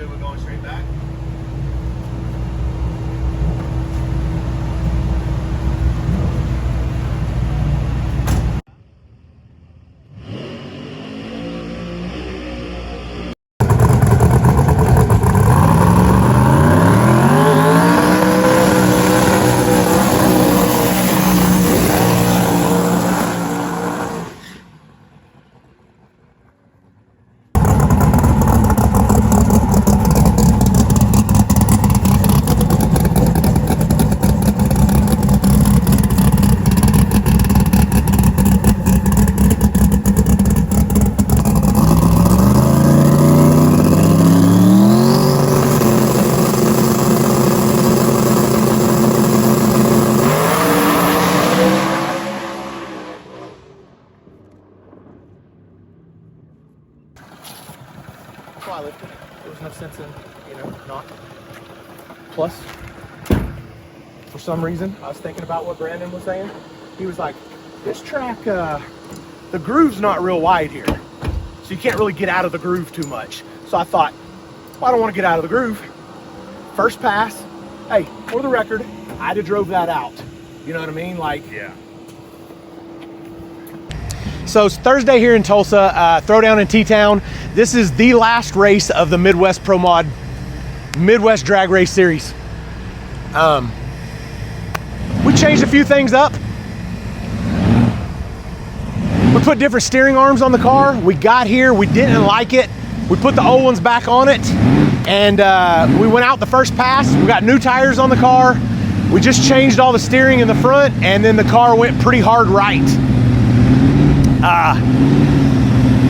then we're going straight back. I lifted. There was no sense in, not. Plus, for some reason, I was thinking about what Brandon was saying. He was like, this track, the groove's not real wide here. So you can't really get out of the groove too much. So I thought, well, I don't want to get out of the groove. First pass, hey, for the record, I'd have drove that out. You know what I mean? Like, yeah. So it's Thursday here in Tulsa, Throwdown in T-Town. This is the last race of the Midwest Pro Mod Midwest Drag Race Series. We changed a few things up. We put different steering arms on the car. We got here, we didn't like it. We put the old ones back on it, and we went out the first pass. We got new tires on the car. We just changed all the steering in the front, and then the car went pretty hard right.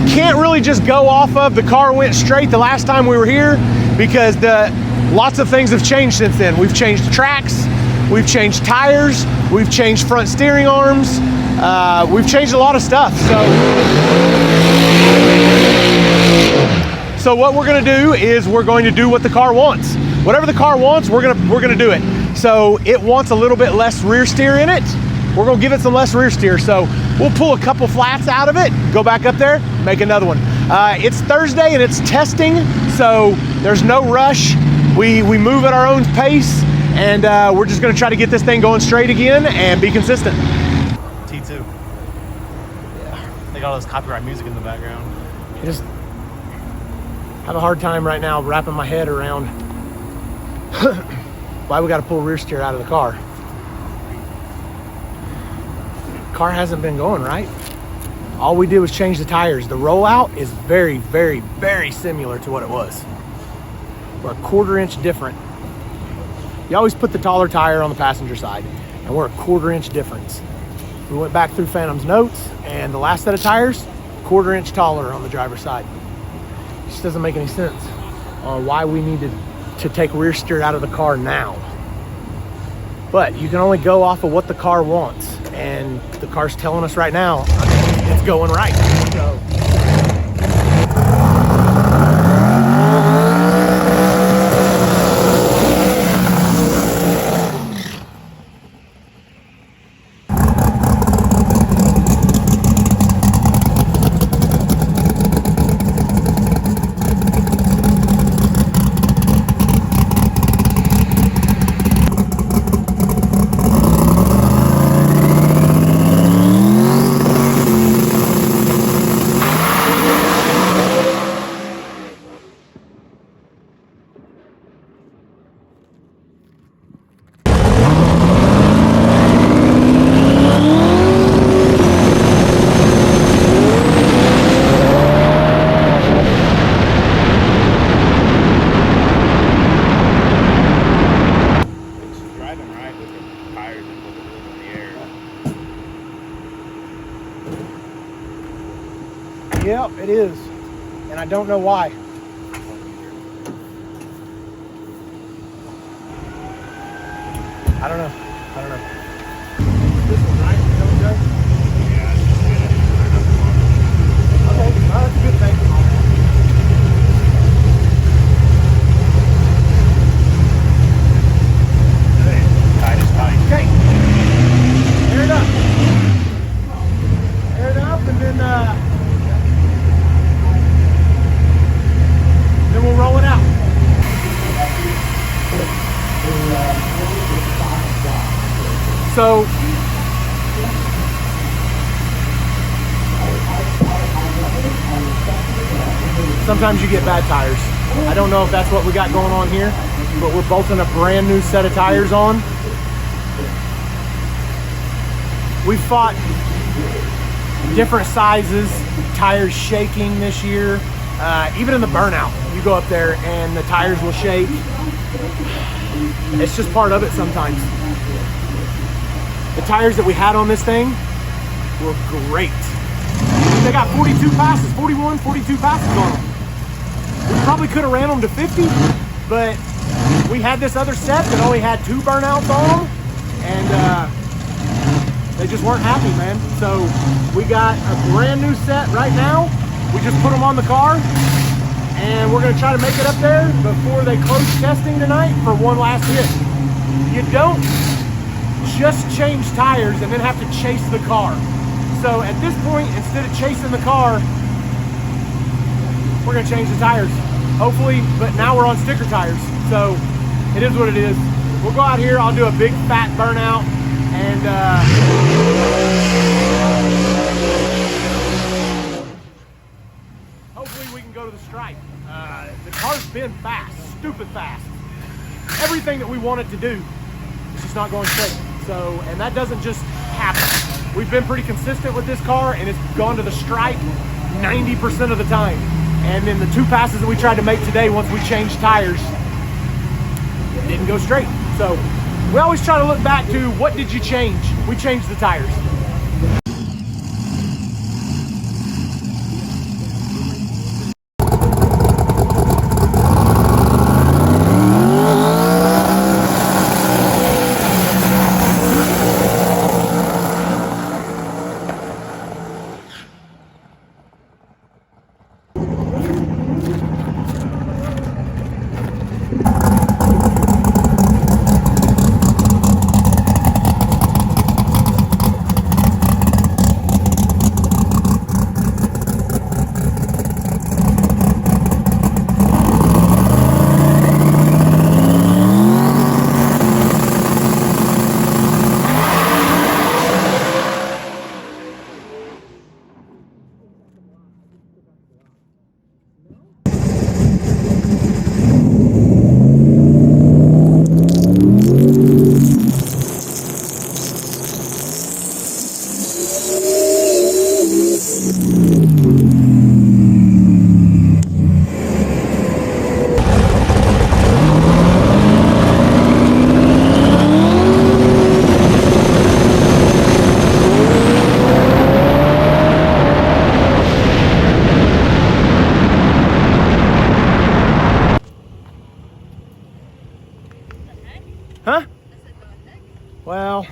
Can't really just go off of the car went straight the last time we were here, because lots of things have changed since then. We've changed tracks, we've changed tires, we've changed front steering arms, we've changed a lot of stuff. So what we're gonna do is we're going to do what the car wants. Whatever the car wants, we're gonna do it. So it wants a little bit less rear steer in it. We're gonna give it some less rear steer. So we'll pull a couple flats out of it, go back up there, make another one. It's Thursday and it's testing, so there's no rush. We move at our own pace, and we're just gonna try to get this thing going straight again and be consistent. T2. Yeah. They got all this copyright music in the background. I just have a hard time right now wrapping my head around why we gotta pull rear steer out of the car. Car hasn't been going right. All we did was change the tires. The rollout is very, very, very similar to what it was. We're a 1/4 inch different. You always put the taller tire on the passenger side, and we're a 1/4 inch difference. We went back through Phantom's notes, and the last set of tires, 1/4 inch taller on the driver's side. It just doesn't make any sense on why we needed to take rear steer out of the car now. But you can only go off of what the car wants, and the car's telling us right now it's going right. So. Yep, it is, and I don't know why. I don't know. This one's nice, you know, Joe? Yeah, okay, well, that's a good thing. Okay, air it up. Air it up, and then we'll roll it out. sometimes you get bad tires. I don't know if that's what we got going on here, but we're bolting a brand new set of tires on. We fought different sizes, tires shaking this year. Even in the burnout, you go up there and the tires will shake. It's just part of it sometimes. The tires that we had on this thing were great. They got 42 passes, 41, 42 passes on them. We probably could have ran them to 50, but we had this other set that only had 2 burnouts on them, and they just weren't happy, man. So we got a brand new set right now. We just put them on the car, and we're gonna try to make it up there before they close testing tonight for one last hit. You don't just change tires and then have to chase the car. So at this point, instead of chasing the car, we're gonna change the tires, hopefully, but now we're on sticker tires. So it is what it is. We'll go out here, I'll do a big fat burnout, and hopefully we can go to the stripe. The car's been fast, stupid fast. Everything that we want it to do, it's just not going straight. So, and that doesn't just happen. We've been pretty consistent with this car, and it's gone to the stripe 90% of the time. And then the 2 passes that we tried to make today, once we changed tires, it didn't go straight. So we always try to look back to what did you change? We changed the tires. Huh? Well,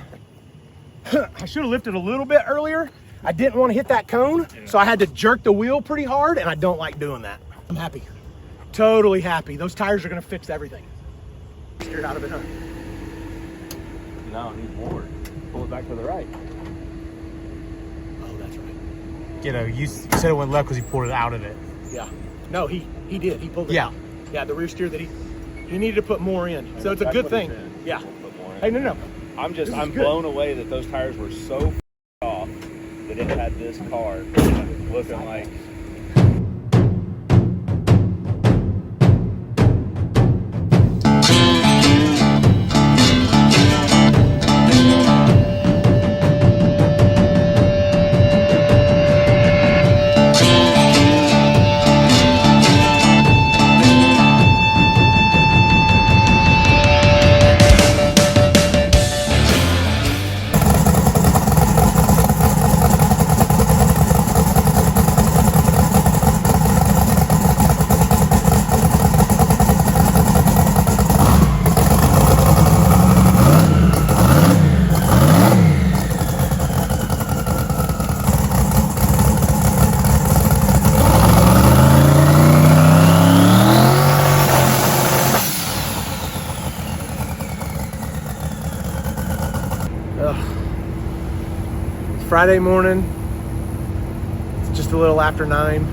I should have lifted a little bit earlier. I didn't want to hit that cone, so I had to jerk the wheel pretty hard, and I don't like doing that. I'm happy. Totally happy. Those tires are going to fix everything. Scared out of it, huh? No, need more. Pull it back to the right. Oh, that's right. You know, you said it went left because he pulled it out of it. Yeah. No, he did. He pulled it Yeah. out. Yeah, the rear steer that he needed to put more in. So it's a good thing. Yeah. Hey, no. I'm good. blown away that those tires were so off that it had this car looking like. Friday morning, it's just a little after 9.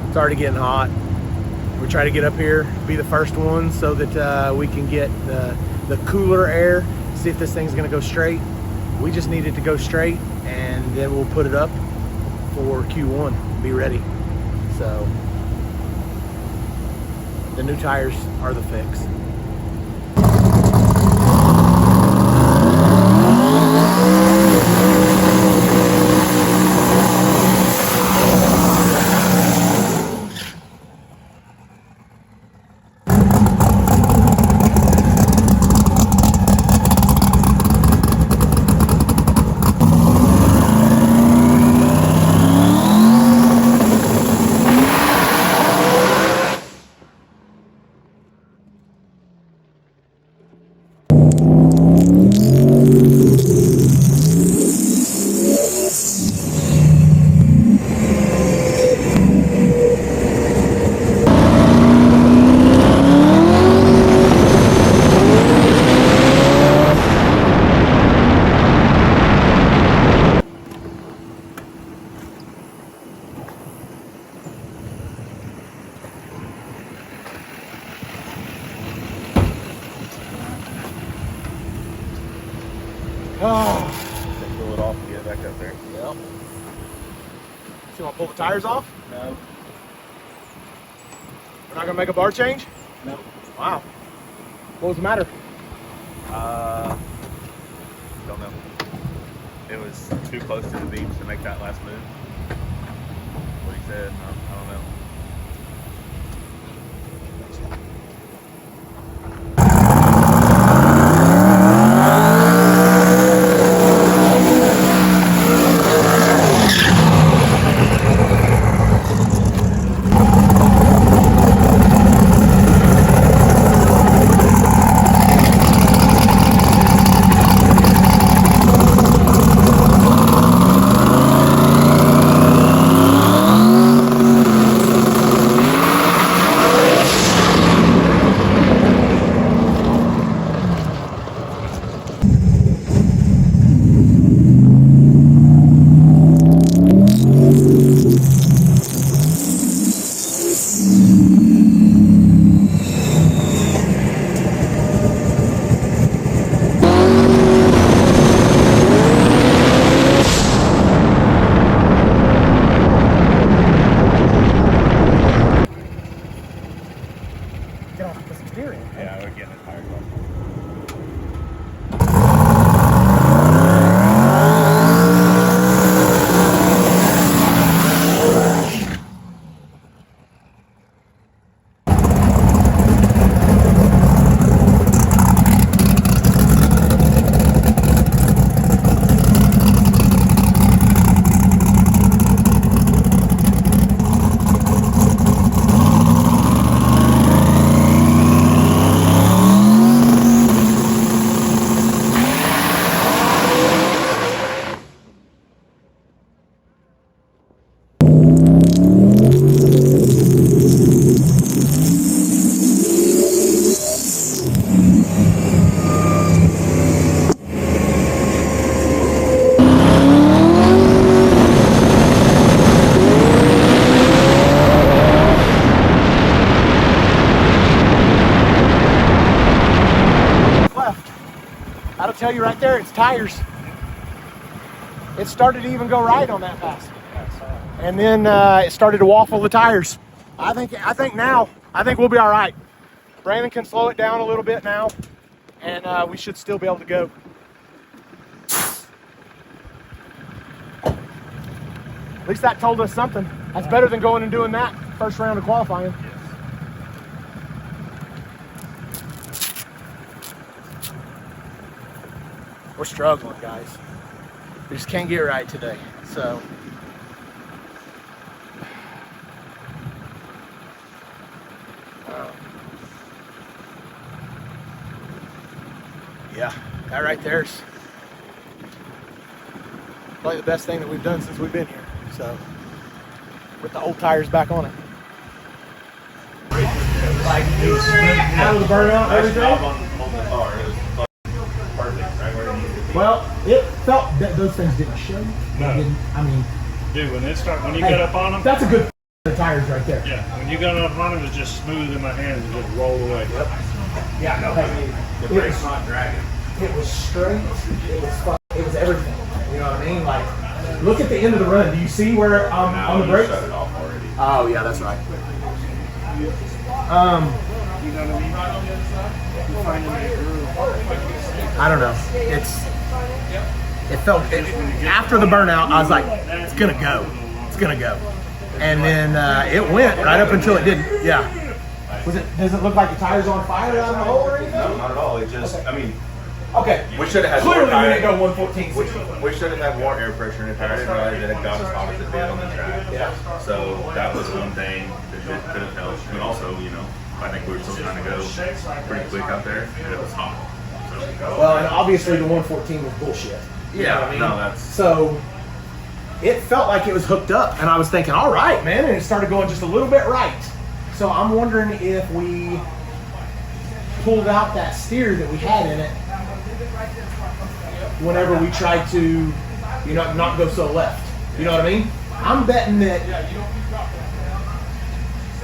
It's already getting hot. We try to get up here, be the first one so that we can get the cooler air, see if this thing's gonna go straight. We just need it to go straight, and then we'll put it up for Q1, be ready. So the new tires are the fix. Pull it off and get it back up there. Yep. So you want to pull the tires off? No. We're not gonna make a bar change? No. Wow. What was the matter? Don't know. It was too close to the beach to make that last move. What he said, I don't know. Get off the steering. Yeah, we're getting it tired off. That'll tell you right there, it's tires. It started to even go right on that pass. And then it started to waffle the tires. I think we'll be all right. Brandon can slow it down a little bit now, and we should still be able to go. At least that told us something. That's better than going and doing that first round of qualifying. We're struggling, guys. We just can't get right today. So yeah, that right there's probably the best thing that we've done since we've been here. So with the old tires back on it. Like out of the burnout, everything. On the car. It was perfect, right where it needed to be. Well, it felt that those things didn't show. No. I mean, dude, when you get up on them, that's a good tires right there. yeah, when you got up on them, it's just smooth in my hands and just roll away. Yep. Yeah, no, The brakes not dragging. it was straight. It was everything. You know what I mean? Like Look at the end of the run. Do you see where on the brakes? Shut it off already. Oh yeah, that's right. I don't know. It felt after the burnout. I was like, it's gonna go. It's gonna go. And then it went right up until it didn't. Yeah. Does it look like the tire's on fire out of the hole or anything? No, not at all. It just, I mean, Okay. we should have had Clearly more we tire. didn't go 114. We should have had more air pressure in the tire. I didn't realize that it got as hot as it did on the track. Yeah. So that was one thing that could have helped. But also, you know, I think we were still trying to go pretty quick out there, and it was hot. So, Well, and obviously the 114 was bullshit. You know what I mean? no, that's So it felt like it was hooked up, and I was thinking, all right, man, and it started going just a little bit right. So I'm wondering if we pulled out that steer that we had in it whenever we tried to, you know, not go so left. You know what I mean? I'm betting that,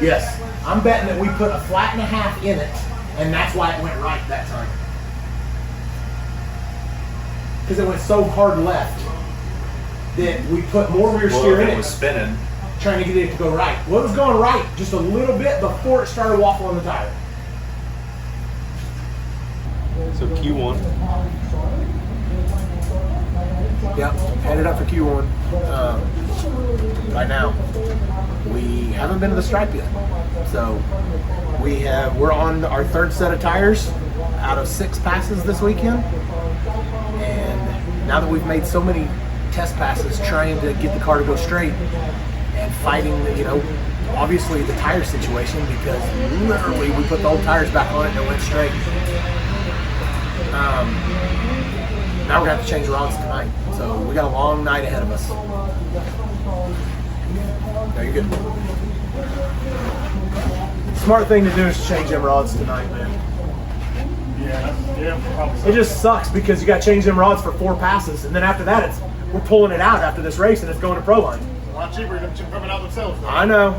yes, I'm betting that we put a flat and a half in it, and that's why it went right that time. Because it went so hard left that we put more rear steer in it it, was spinning. trying to get it to go right. Well, it was going right just a little bit before it started waffling the tire. So Q1. Yep, headed up for Q1. Right now, we haven't been to the stripe yet. So we're on our third set of tires out of 6 passes this weekend. And now that we've made so many test passes trying to get the car to go straight and fighting, you know, obviously the tire situation, because literally we put the old tires back on it and it went straight. Now we're gonna have to change rods tonight, so we got a long night ahead of us. No, you're good. Smart thing to do is change them rods tonight, man. Yeah, probably. It just sucks because you got to change them rods for 4 passes, and then after that, we're pulling it out after this race, and it's going to pro line. A lot cheaper than coming out themselves. Though. I know.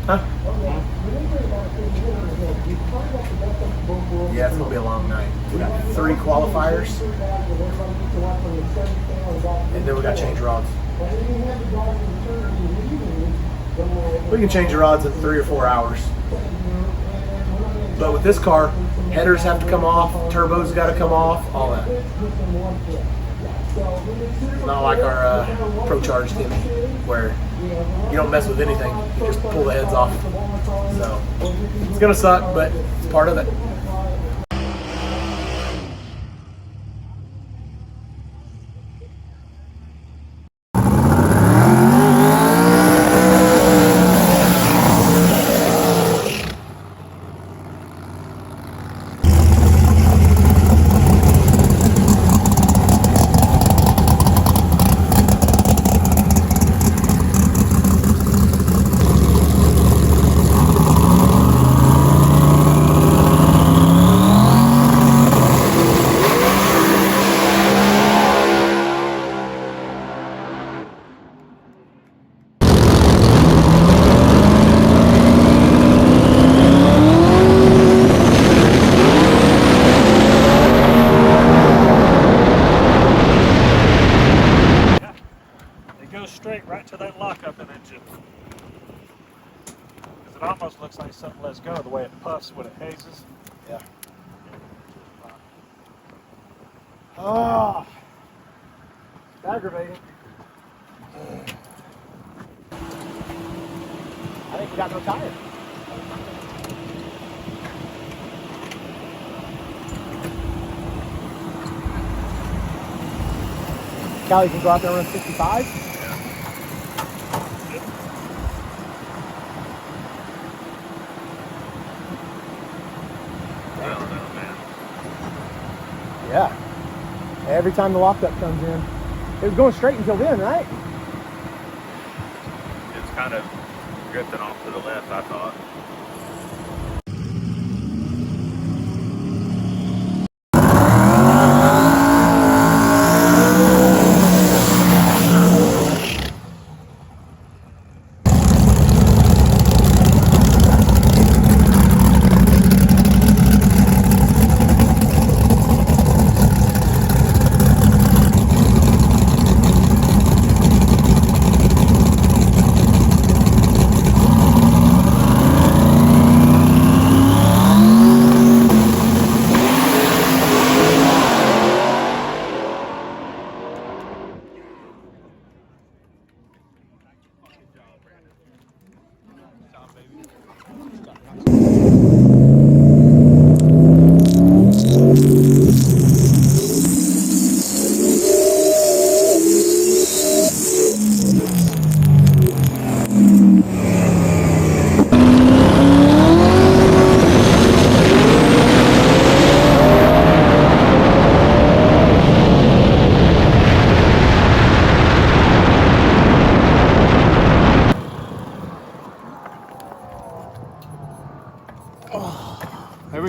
Huh? Yeah, it's gonna be a long night. We got 3 qualifiers, and then we got to change rods. We can change the rods in 3 or 4 hours. But with this car, headers have to come off, turbos got to come off, all that. It's not like our Pro Charge Timmy, where you don't mess with anything, you just pull the heads off. So it's gonna suck, but it's part of it. Straight right to that lockup in engine. Because it almost looks like something lets go the way it puffs when it hazes. Yeah. Oh, it's aggravating. I think you got no tire. Callie can go out there and run 55. Yeah. Every time the lockup comes in, it was going straight until then, right? It's kind of drifting off to the left, I thought.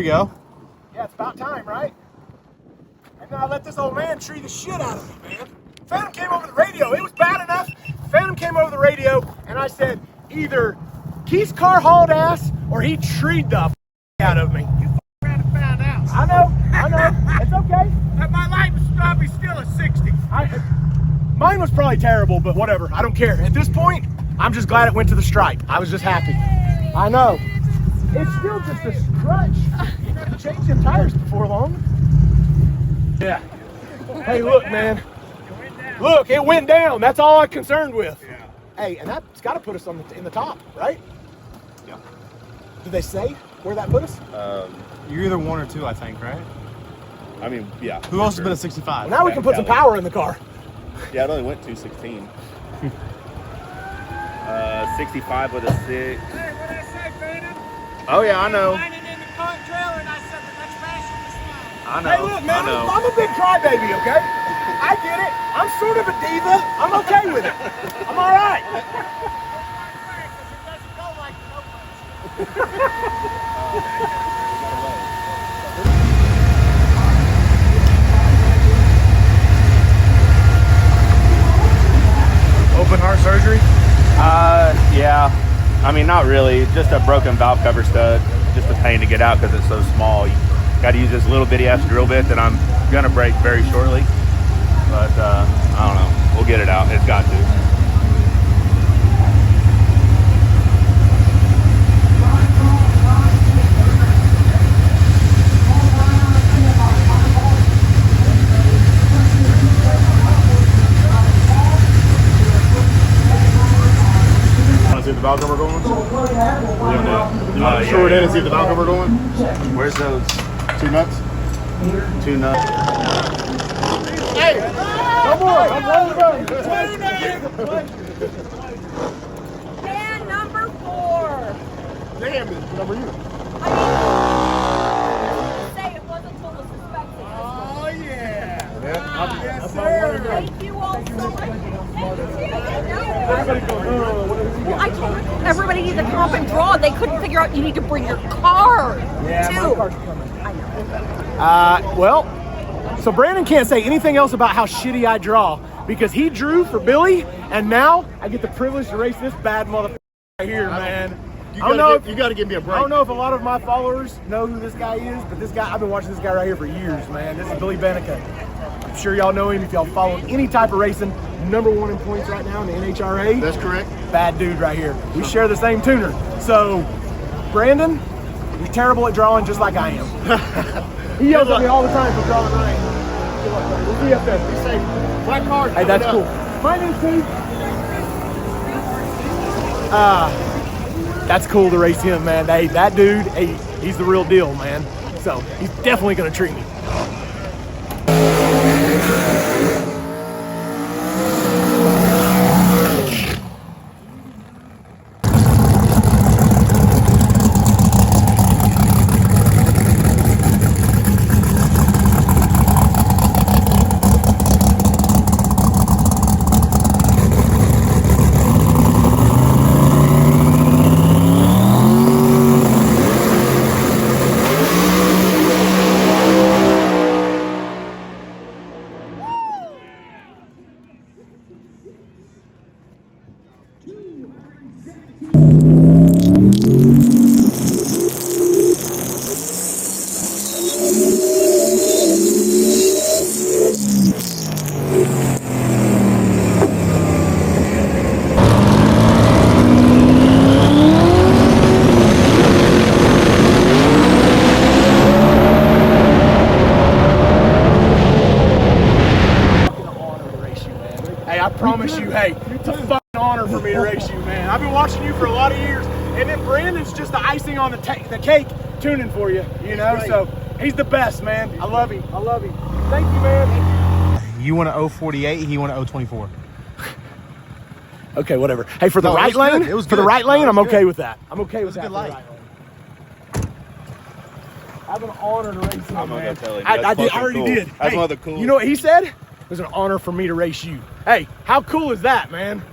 we go. Yeah, it's about time, right? And then I let this old man tree the shit out of me, man. Phantom came over the radio. It was bad enough. Phantom came over the radio, and I said, either Keith's car hauled ass or he treed the out of me. You found out. I know. It's okay. And my life is probably still a 60. Mine was probably terrible, but whatever. I don't care. At this point, I'm just glad it went to the stripe. I was just happy. I know. It's still just a scratch. You have to change them tires before long. Yeah. Hey, look, man. Look, it went down. That's all I'm concerned with. Yeah. Hey, and that's got to put us on in the top, right? Yeah. Did they say where that put us? You're either 1 or 2, I think, right? I mean, yeah. Who else has been at 65? Well, now we can put some power in the car. Yeah, it only went 216. 65 with a 6. Hey, what did I say, Phantom? Oh yeah, I know. Lining in the car trailer, and I said the next fashion is fine. I know. Hey, look, man, I know. I'm a big crybaby, okay? I get it. I'm sort of a diva. I'm okay with it. I'm all right. Open heart surgery? Yeah. I mean, not really. Just a broken valve cover stud. Just a pain to get out because it's so small. You got to use this little bitty ass drill bit that I'm gonna break very shortly. But I don't know. We'll get it out. It's got to. See if the valve cover going? You want to short in and see if the valve cover going? Where's those 2 nuts? 2 nuts? Hey, no more. I'm rolling the Man number 4. Damn it. What number are you? Say it wasn't until the suspected. Oh, yeah. Yes, sir. Thank you all so much. Well, I told everybody needs a comp and draw. They couldn't figure out you need to bring your car too. Well, so Brandon can't say anything else about how shitty I draw because he drew for Billy, and now I get the privilege to race this bad motherfucker right here, man. You got to give me a break. I don't know if a lot of my followers know who this guy is, but this guy, I've been watching this guy right here for years, man. This is Billy Benica. I'm sure y'all know him if y'all follow any type of racing. #1 in points right now in the NHRA. That's correct. Bad dude right here. We share the same tuner. So, Brandon, you're terrible at drawing just like I am. He yells at me all the time for drawing right. We'll be up there. Be safe. My car. Hey, that's cool. My name's Steve. That's cool to race him, man. Hey, that dude, hey, he's the real deal, man. So, he's definitely going to treat me. I promise you, hey, it's a fucking honor for me to race you, man. I've been watching you for a lot of years, and then Brandon's just the icing on the cake tuning for you, you know? Right. So he's the best, man. I love him. I love him. Thank you, man. You want a 048, he want a 024. Okay, whatever. Hey, for the right lane, for the right lane, I'm okay with that. I'm okay with that. Good light. I've been honored to race him, man. I already did. That's hey, cool. You know what he said? It was an honor for me to race you. Hey, how cool is that, man?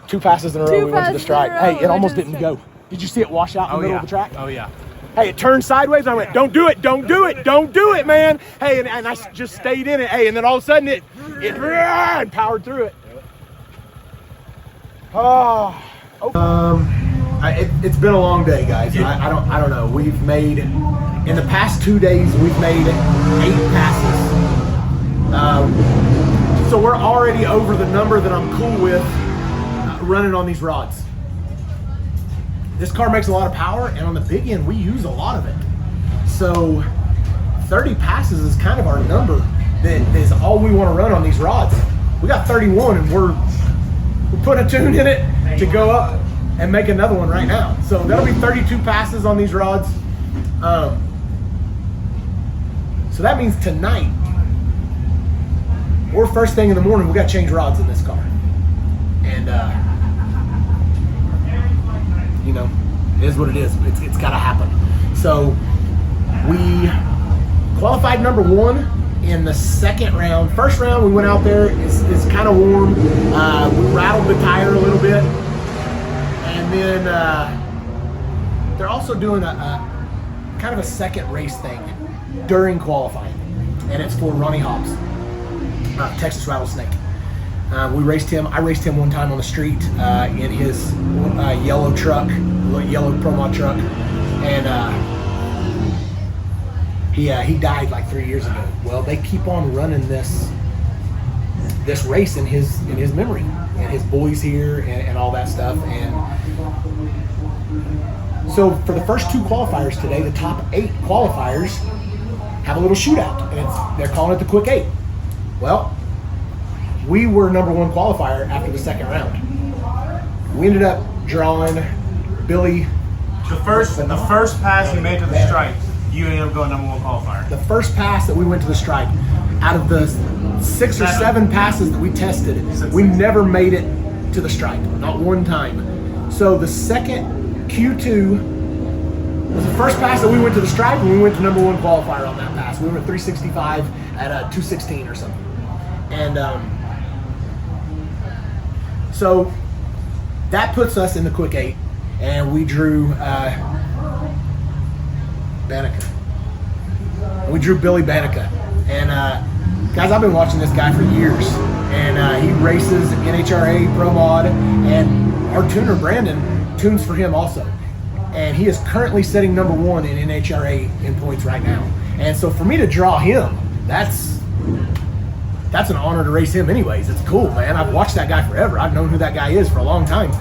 2 passes in a row, we went to the stripe. Hey, it almost didn't go. Did you see it wash out in the middle of the track? Oh yeah. Hey, it turned sideways, and I went, don't do it, don't do it, don't do it, man. Hey, and I just stayed in it. Hey, and then all of a sudden it powered through it. Oh. It's been a long day, guys. I don't know. We've made, in the past 2 days, we've made 8 passes. So we're already over the number that I'm cool with running on these rods. This car makes a lot of power, and on the big end, we use a lot of it. So 30 passes is kind of our number that is all we want to run on these rods. We got 31, and we're putting a tune in it to go up and make another one right now. So that'll be 32 passes on these rods. So that means tonight, or first thing in the morning, we got to change rods in this car. And, you know, it is what it is. It's got to happen. So we qualified number 1 in the second round. First round, we went out there. It's kind of warm. We rattled the tire a little bit. And then they're also doing a kind of a second race thing during qualifying, and it's for Ronnie Hobbs, Texas Rattlesnake. We raced him. I raced him one time on the street in his yellow truck, yellow Pro Mod truck, and he died like 3 years ago. Well, they keep on running this race in his memory, and his boys here and all that stuff. And so for the first 2 qualifiers today, the top 8 qualifiers have a little shootout, and they're calling it the Quick 8. Well, we were number 1 qualifier after the second round. We ended up drawing Billy. The first pass you made to the stripe, you ended up going number 1 qualifier. The first pass that we went to the stripe, out of the 6 or 7 passes that we tested, we never made it to the stripe, not one time. So the second Q2 was the first pass that we went to the stripe, and we went to number 1 qualifier on that pass. We were at 365 at 216 or something. And so that puts us in the Quick 8, and we drew Banneker. We drew Billy Banneker. And guys, I've been watching this guy for years, and he races NHRA Pro Mod, and our tuner Brandon tunes for him also. And he is currently sitting number 1 in NHRA in points right now. And so for me to draw him, that's an honor to race him anyways. It's cool, man. I've watched that guy forever. I've known who that guy is for a long time.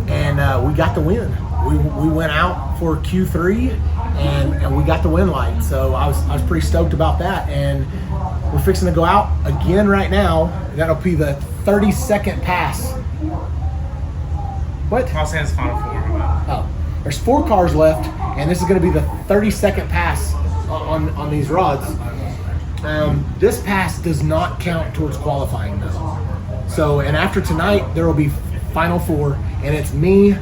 And we got the win. We went out for Q3 and we got the win light. So I was pretty stoked about that. And we're fixing to go out again right now. That'll be the 32nd pass. What? I'll say it's final 4. Oh, there's 4 cars left, and this is going to be the 32nd pass on these rods. This pass does not count towards qualifying though. So, and after tonight, there will be final 4, and it's me,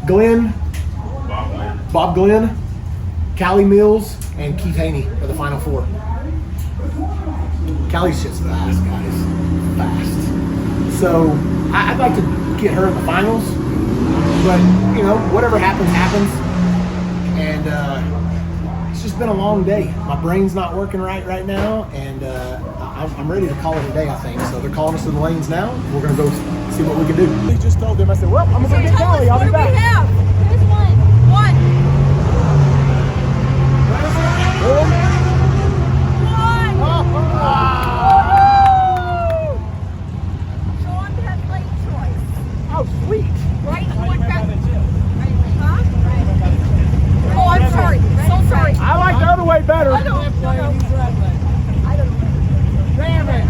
Glenn, Bob Glenn, Callie Mills, and Keith Haney for the final 4. Callie's just fast, guys, fast. So I'd like to get her in the finals, but you know, whatever happens, happens. And it's just been a long day. My brain's not working right now, and I'm ready to call it a day, I think. So they're calling us to the lanes now. We're gonna go see what we can do. I just told them, I said, well, I'm gonna go get Callie. I'll be back. What do we have? Here's one. Sean has late choice. Oh, sweet. Right? What that? Huh? Oh, I'm sorry. So sorry. I like the other way better. I don't. Damn it.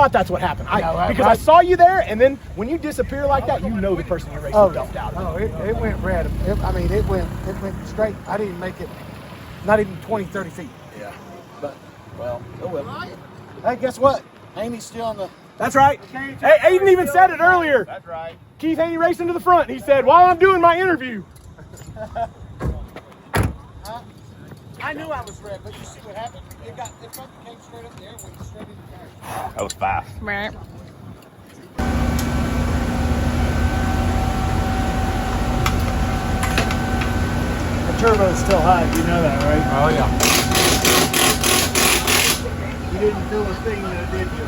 thought that's what happened. Because I saw you there, and then when you disappear like that, you know the person you're racing dumped out. Oh, it went red. It went straight. I didn't make it, not even 20, 30 feet. Yeah. But, well, oh well. Hey, guess what? Amy's still on the... That's right. Hey, Aiden even said it earlier. That's right. Keith Haney racing to the front. He said, while I'm doing my interview. I knew I was red, but you see what happened? It fucking came straight up there and went straight in the car. That was fast. The turbo's still hot. You know that, right? Oh, yeah. You didn't feel a thing, did you?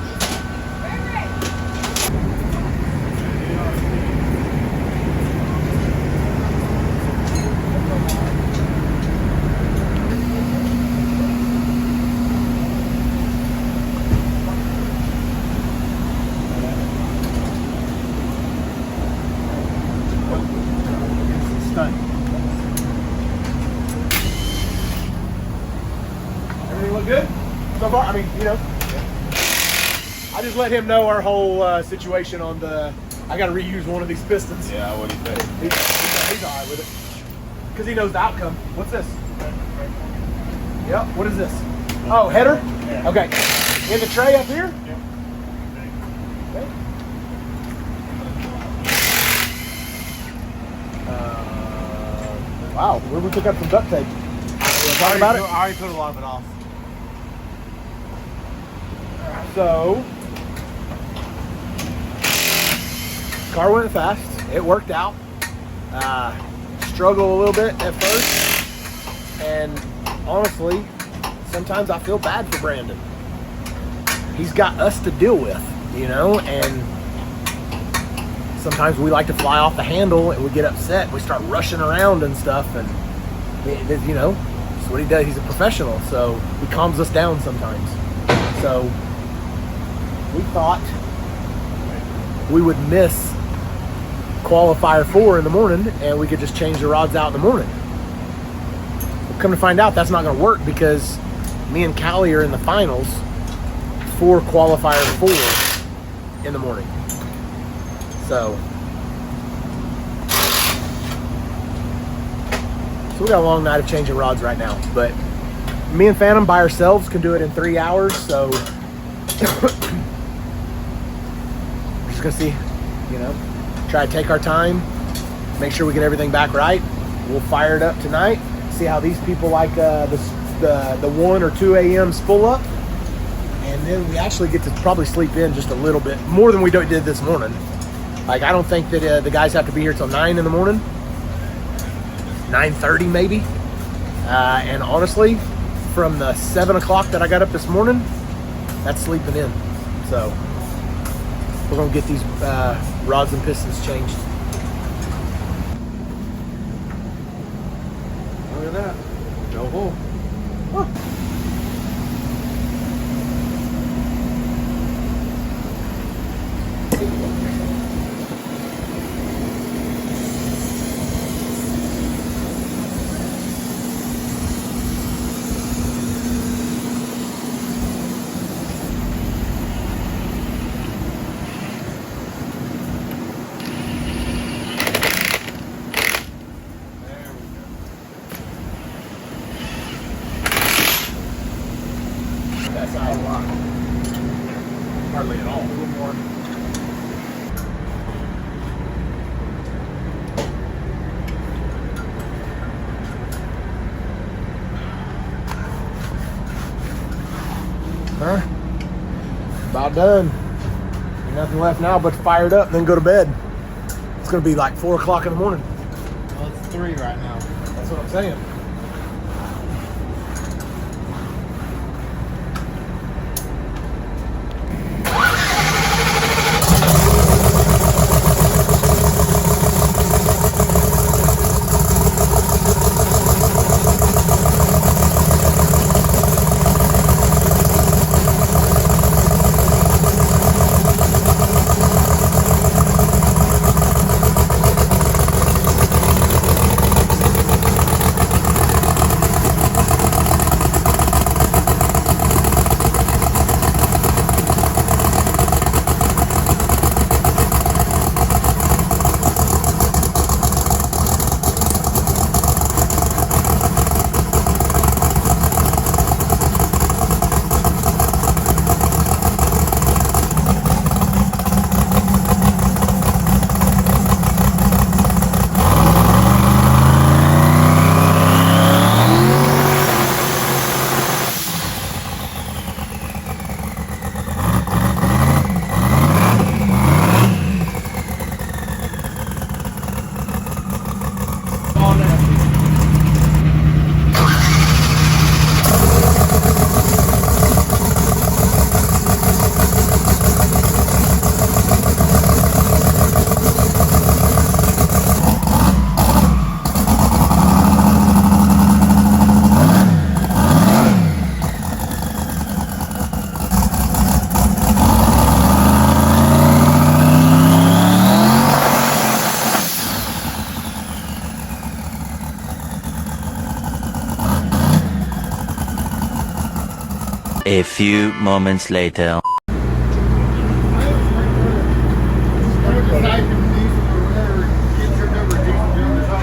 Everything look good? So far, I mean, you know. I just let him know our whole situation on the, I got to reuse one of these pistons. Yeah, what do you think? He's all right with it. Because he knows the outcome. What's this? Yep, what is this? Oh, header? Yeah. Okay. In the tray up here? Yep. Okay. Wow, where we pick up some duct tape? Talk about it? I already put a lot of it off. So, car went fast. It worked out. Struggle a little bit at first, and honestly, sometimes I feel bad for Brandon. He's got us to deal with, you know, and sometimes we like to fly off the handle and we get upset. We start rushing around and stuff, and you know, that's what he does. He's a professional, so he calms us down sometimes. So we thought we would miss qualifier 4 in the morning and we could just change the rods out in the morning. Well, come to find out, that's not going to work because me and Callie are in the finals for qualifier 4 in the morning. So we got a long night of changing rods right now, but me and Phantom by ourselves can do it in 3 hours, so we're just gonna see, you know, try to take our time, make sure we get everything back right. We'll fire it up tonight, see how these people like the 1 or 2 a.m.s full up, and then we actually get to probably sleep in just a little bit more than we did this morning. Like, I don't think that the guys have to be here till 9 in the morning, 9:30 maybe. And honestly, from the 7 o'clock that I got up this morning, that's sleeping in. So we're gonna get these rods and pistons changed. Look at that. No hole. That's not a lot. Hardly at all. A little more. Huh? About done. Ain't nothing left now but to fire it up and then go to bed. It's gonna be like 4 o'clock in the morning. Well, it's 3 right now. That's what I'm saying. A few moments later.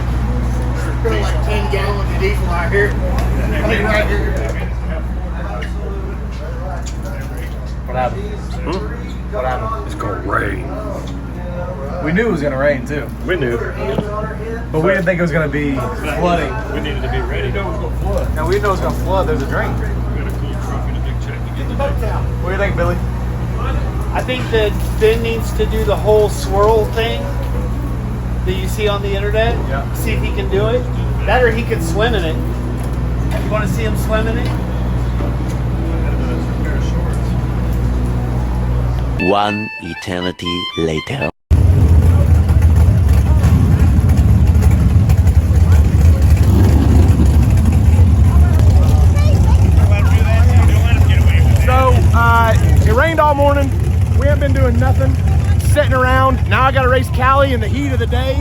Like 10 gallons of diesel right here. Right here. What happened? What happened? It's gonna rain. We knew it was gonna rain too, We knew. but we didn't think it was gonna be flooding. We needed to be ready. We know it was going to flood. Now we didn't know it was gonna flood. There's a drain. We got a cool truck and a big check to get the day. What do you think, Billy? I think that Ben needs to do the whole swirl thing that you see on the internet. Yeah. See if he can do it. That or he could swim in it. You want to see him swim in it? A pair of shorts. One eternity later. So, it rained all morning. We haven't been doing nothing, sitting around. Now I got to race Callie in the heat of the day,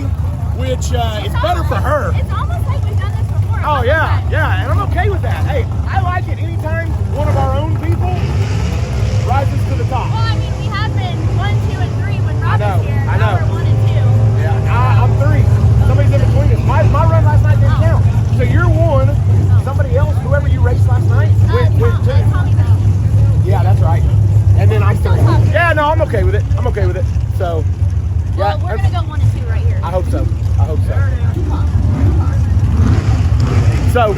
which is better for her. It's almost like we've done this before. Oh yeah, yeah, and I'm okay with that. Hey, I like it anytime one of our own people rises to the top. Well, I mean, we have been 1, 2, and 3 when Rob was here. I know. Now we're 1 and 2. Yeah, I'm 3. Somebody's in between us. My run last night didn't count. So you're 1. Somebody else, whoever you raced last night, went 2. Tommy Bell. Yeah, that's right. And then I'm still 3. talking. Yeah, no, I'm okay with it. I'm okay with it. So, yeah. Well, we're going to go 1 and 2 right here. I hope so. I hope so. So,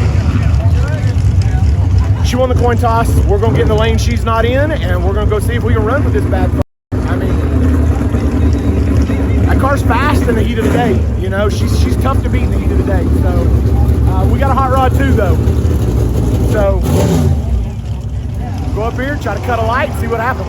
she won the coin toss. We're going to get in the lane she's not in, and we're going to go see if we can run with this bad car. I mean, that car's fast in the heat of the day. You know, she's tough to beat in the heat of the day. So, we got a hot rod too, though. So, go up here, try to cut a light, see what happens.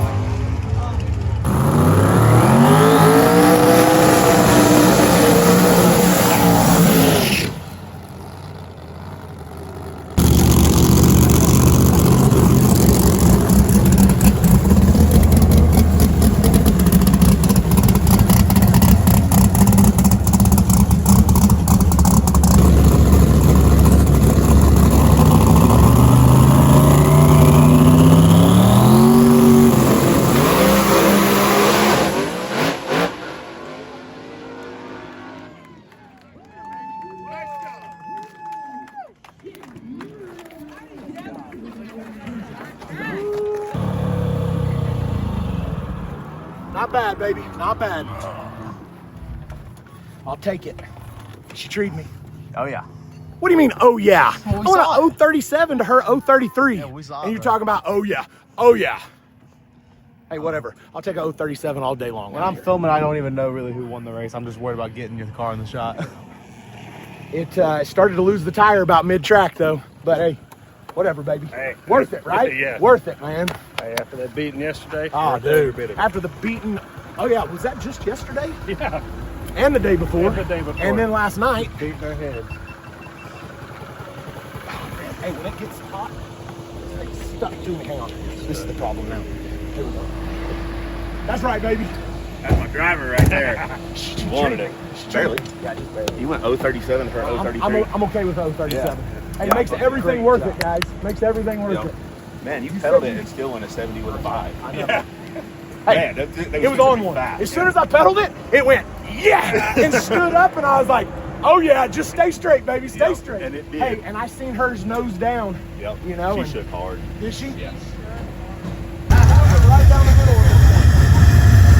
Not bad, baby. Not bad. I'll take it. She treated me. Oh yeah. What do you mean, oh yeah? Well, we I saw went 037 to her 033. Yeah, we saw and it, you're bro. talking about, oh yeah, oh yeah. Hey, whatever. I'll take a 037 all day long. When I'm filming, I don't even know really who won the race. I'm just worried about getting your car in the shot. It started to lose the tire about mid-track, though. But hey, whatever, baby. Hey. Worth it, right? Yeah. Worth it, man. Hey, after that beating yesterday, Oh, worth every dude. bit of it. After the beating, oh yeah, was that just yesterday? Yeah, And the day before. And the day before. And then last night. beating their heads. Hey, when it gets hot, it's like stuck to me. Hang on. This is the problem now. Here we go. That's right, baby. That's my driver right there. Wanted it. Barely. Yeah, just barely. He went 037 for 033. I'm okay with 037. Yeah. Hey, Yeah, makes fucking everything great worth job. it, guys. Makes everything worth Yep. it. Man, you pedaled it and still went a 70 with a 5. I know. Yeah. Hey, Man, that it was on one. fast. As soon as I pedaled it, it went, yeah, and stood up, and I was like, oh yeah, just stay straight, baby, stay Yep, straight. and it did. Hey, and I seen hers nose down. Yep. You know, She and- shook hard. Did she? Yes. Right down the middle of this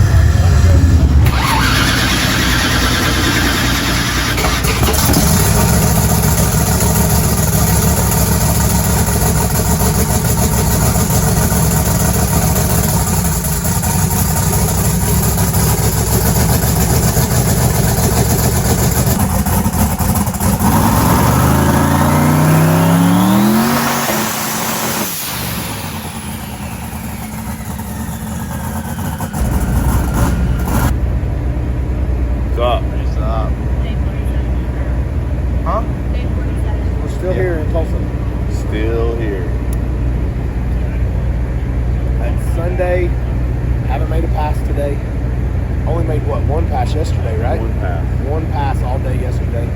What's up? What's up? Huh? We're still here in Tulsa. Still here. It's Sunday. Haven't made a pass today. Only made what, one pass yesterday, right? One pass. One pass all day yesterday.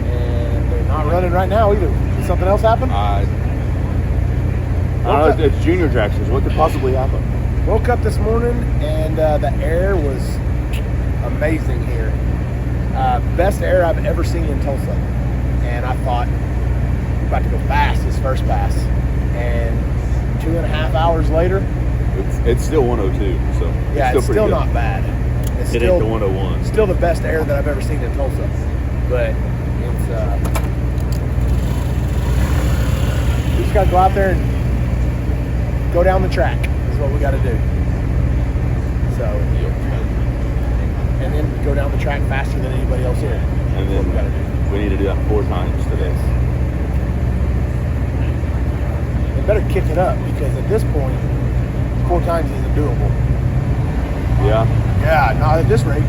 And they're not running right now either. Did something else happen? It's junior tractors. What could possibly happen? Woke up this morning and the air was amazing here. Best air I've ever seen in Tulsa. And I thought, we're about to go fast this first pass. And 2.5 hours later, it's still 102. So yeah, it's still not bad. It's it still ain't the 101. Still the best air that I've ever seen in Tulsa. But it's we just gotta go out there and go down the track is what we gotta do. So and then go down the track faster than anybody else here. And then we gotta do. We need to do that 4 times today. They better kick it up because at this point 4 times isn't doable. Yeah. Yeah, not at this rate.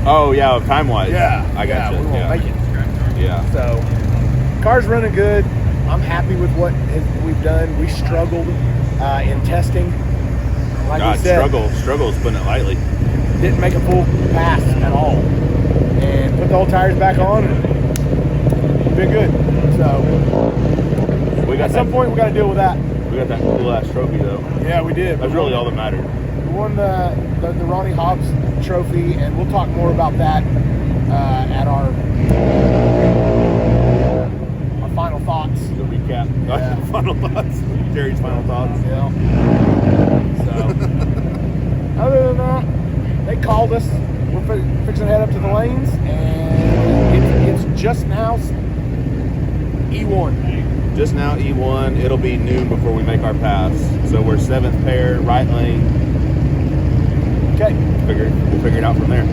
Oh yeah, time wise. Yeah, I got you. We won't make it. Yeah. So, car's running good. I'm happy with what we've done. We struggled in testing. Like God, we said, struggle's putting it lightly. Didn't make a full pass at all, and put the old tires back on, and been good. So, at some point we got to deal with that. We got that cool ass trophy though. Yeah, we did. That's really all that mattered. We won the Ronnie Hobbs trophy, and we'll talk more about that at our final thoughts. The recap. Yeah. Final thoughts. Jerry's final thoughts. Yeah. So, other than that, they called us. We're fixing to head up to the lanes, and it's just now E1. Just now E1. It'll be noon before we make our pass. So we're 7th pair, right lane. Okay. We'll figure it out from there.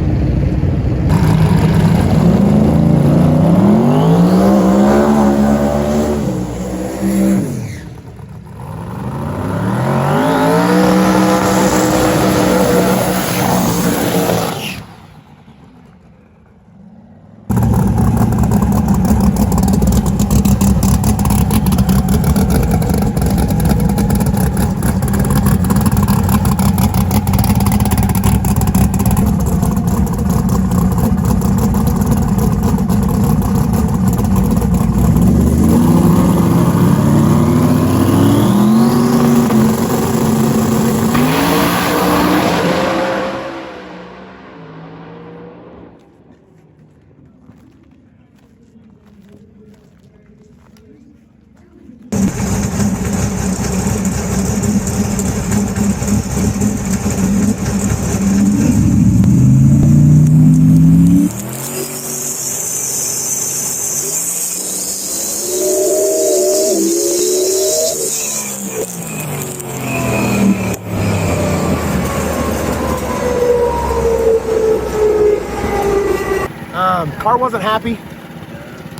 Car wasn't happy.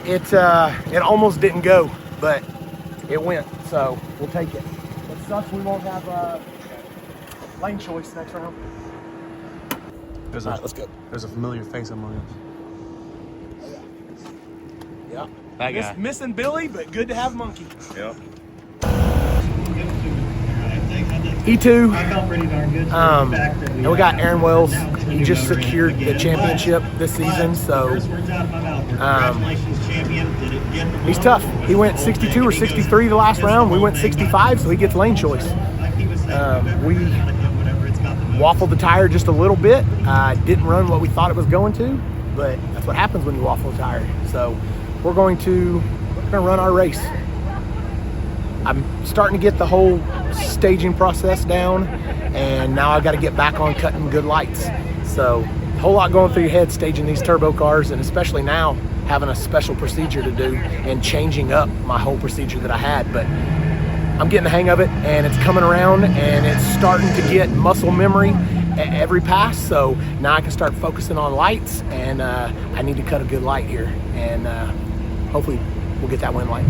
It almost didn't go, but it went, so we'll take it. It sucks we won't have lane choice next round. All right, let's go. There's a familiar face among us. Yeah. That guy. Missing Billy, but good to have Monkey. Yep. E2. I felt pretty darn good. And we got Aaron Wells. He just secured the championship this season, so he's tough. He went 62 or 63 the last round. We went 65, so he gets lane choice. We waffled the tire just a little bit. Didn't run what we thought it was going to, but that's what happens when you waffle a tire. So we're gonna run our race. I'm starting to get the whole staging process down, and now I got to get back on cutting good lights. So a whole lot going through your head staging these turbo cars, and especially now having a special procedure to do and changing up my whole procedure that I had. But I'm getting the hang of it, and it's coming around, and it's starting to get muscle memory at every pass. So now I can start focusing on lights, and I need to cut a good light here, and hopefully we'll get that win light.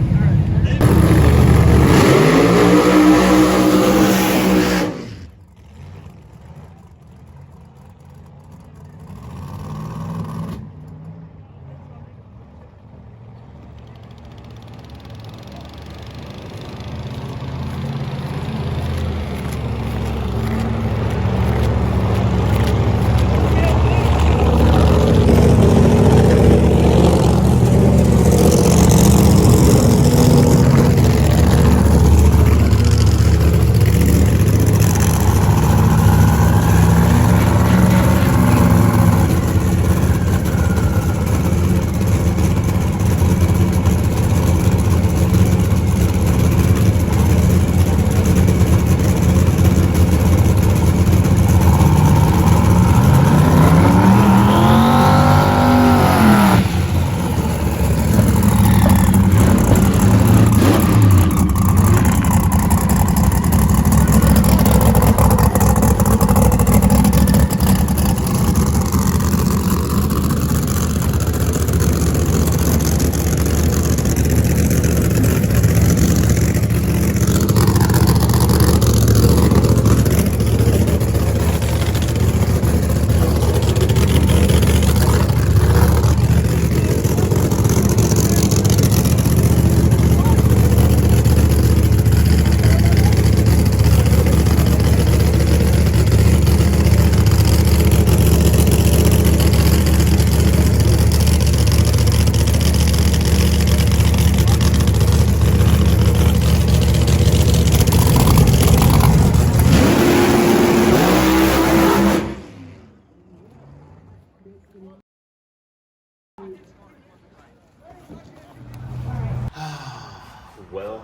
well,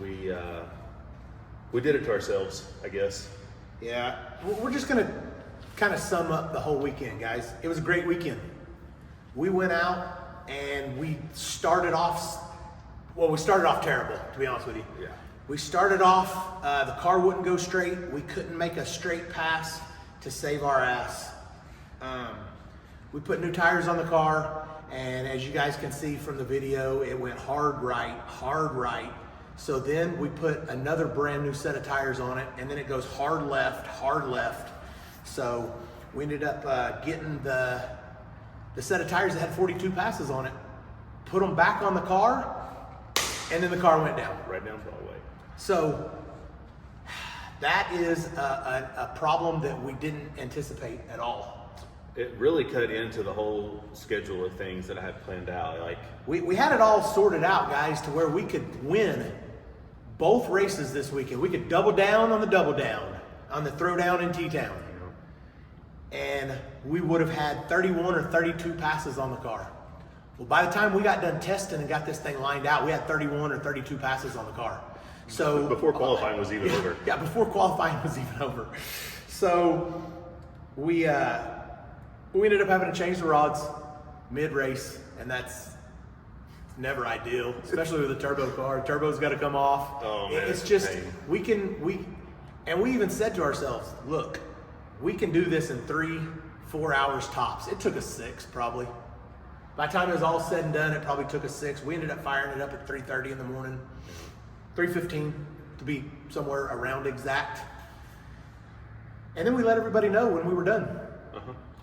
we did it to ourselves, I guess. Yeah, we're just gonna kind of sum up the whole weekend, guys. It was a great weekend. We went out and we started off terrible, to be honest with you. Yeah. We started off, the car wouldn't go straight. We couldn't make a straight pass to save our ass. We put new tires on the car, and as you guys can see from the video, it went hard right. So then we put another brand new set of tires on it, and then it goes hard left. So we ended up getting the set of tires that had 42 passes on it, put them back on the car, and then the car went down. Right down Broadway. So that is a problem that we didn't anticipate at all. It really cut into the whole schedule of things that I had planned out. Like We had it all sorted out, guys, to where we could win both races this weekend. We could double down on the throwdown in T-Town. And we would have had 31 or 32 passes on the car. Well, by the time we got done testing and got this thing lined out, we had 31 or 32 passes on the car. So before qualifying was even over. Yeah, before qualifying was even over. So we ended up having to change the rods mid-race, and that's never ideal, especially with a turbo car. Turbo's got to come off. Oh, man, it's just pain. we even said to ourselves, look, we can do this in 3-4 hours tops. It took us 6 probably. By the time it was all said and done, it probably took us 6. We ended up firing it up at 3:30 in the morning, 3:15 to be somewhere around exact. And then we let everybody know when we were done.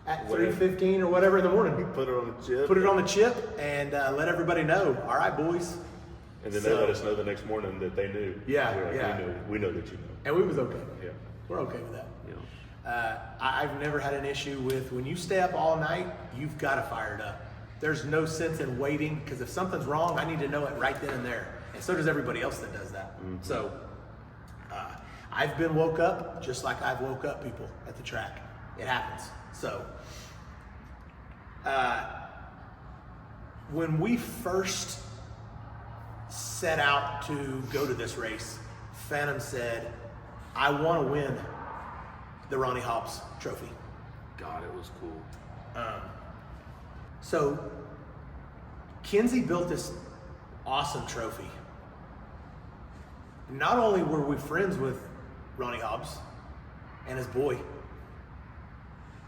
At 3:15 or whatever in the morning. Put it on the chip. Put it on the chip and let everybody know. All right, boys. And then they let us know the next morning that they knew. Yeah, Like, yeah. We know that you know. And we was okay. Yeah. We're okay with that. Yeah. I've never had an issue with when you stay up all night, you've got to fire it up. There's no sense in waiting, because if something's wrong, I need to know it right then and there. And so does everybody else that does that. Mm-hmm. So I've been woke up just like I've woke up people at the track. It happens. So when we first set out to go to this race, Phantom said, I want to win the Ronnie Hobbs trophy. God, it was cool. So Kinsey built this awesome trophy. Not only were we friends with Ronnie Hobbs and his boy,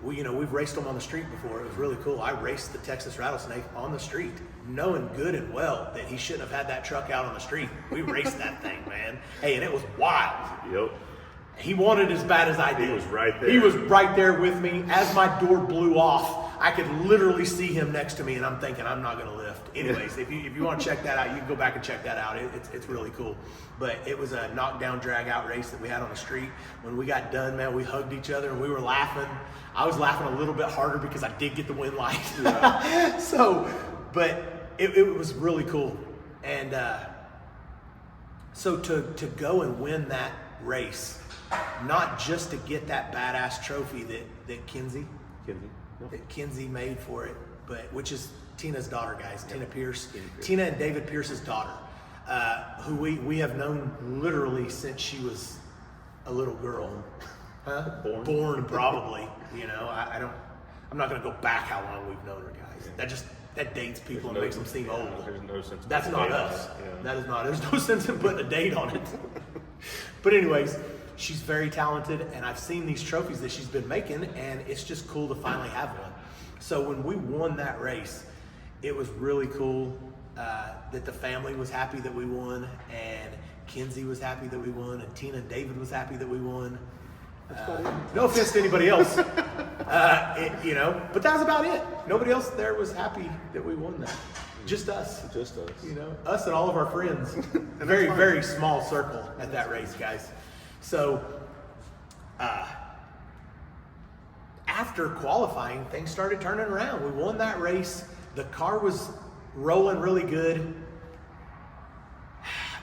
we've raced him on the street before. It was really cool. I raced the Texas Rattlesnake on the street, knowing good and well that he shouldn't have had that truck out on the street. We raced that thing, man. Hey, and it was wild. Yep. He wanted as bad as I did. He was right there. He was right there with me. As my door blew off, I could literally see him next to me, and I'm thinking, I'm not going to lift. Anyways, if you want to check that out, you can go back and check that out. It's really cool. But it was a knockdown, drag-out race that we had on the street. When we got done, man, we hugged each other, and we were laughing. I was laughing a little bit harder because I did get the win light. Yeah. But it was really cool. And so to go and win that race, not just to get that badass trophy that Kinsey made for it, but which is Tina's daughter, guys. Tina Pierce. Tina and David Pierce's daughter, who we have known literally since she was a little girl. Huh? Born probably. I'm not gonna go back how long we've known her, guys. That dates people and makes them seem old. There's no sense. That's not us. Yeah. That is not. There's no sense in putting a date on it. But anyways, she's very talented, and I've seen these trophies that she's been making, and it's just cool to finally have one. So when we won that race, it was really cool that the family was happy that we won, and Kinsey was happy that we won, and Tina and David was happy that we won. No offense to anybody else, but that was about it. Nobody else there was happy that we won that. Just us. Just us. Us and all of our friends. A very, very small circle at that race, guys. So, after qualifying, things started turning around. We won that race. The car was rolling really good.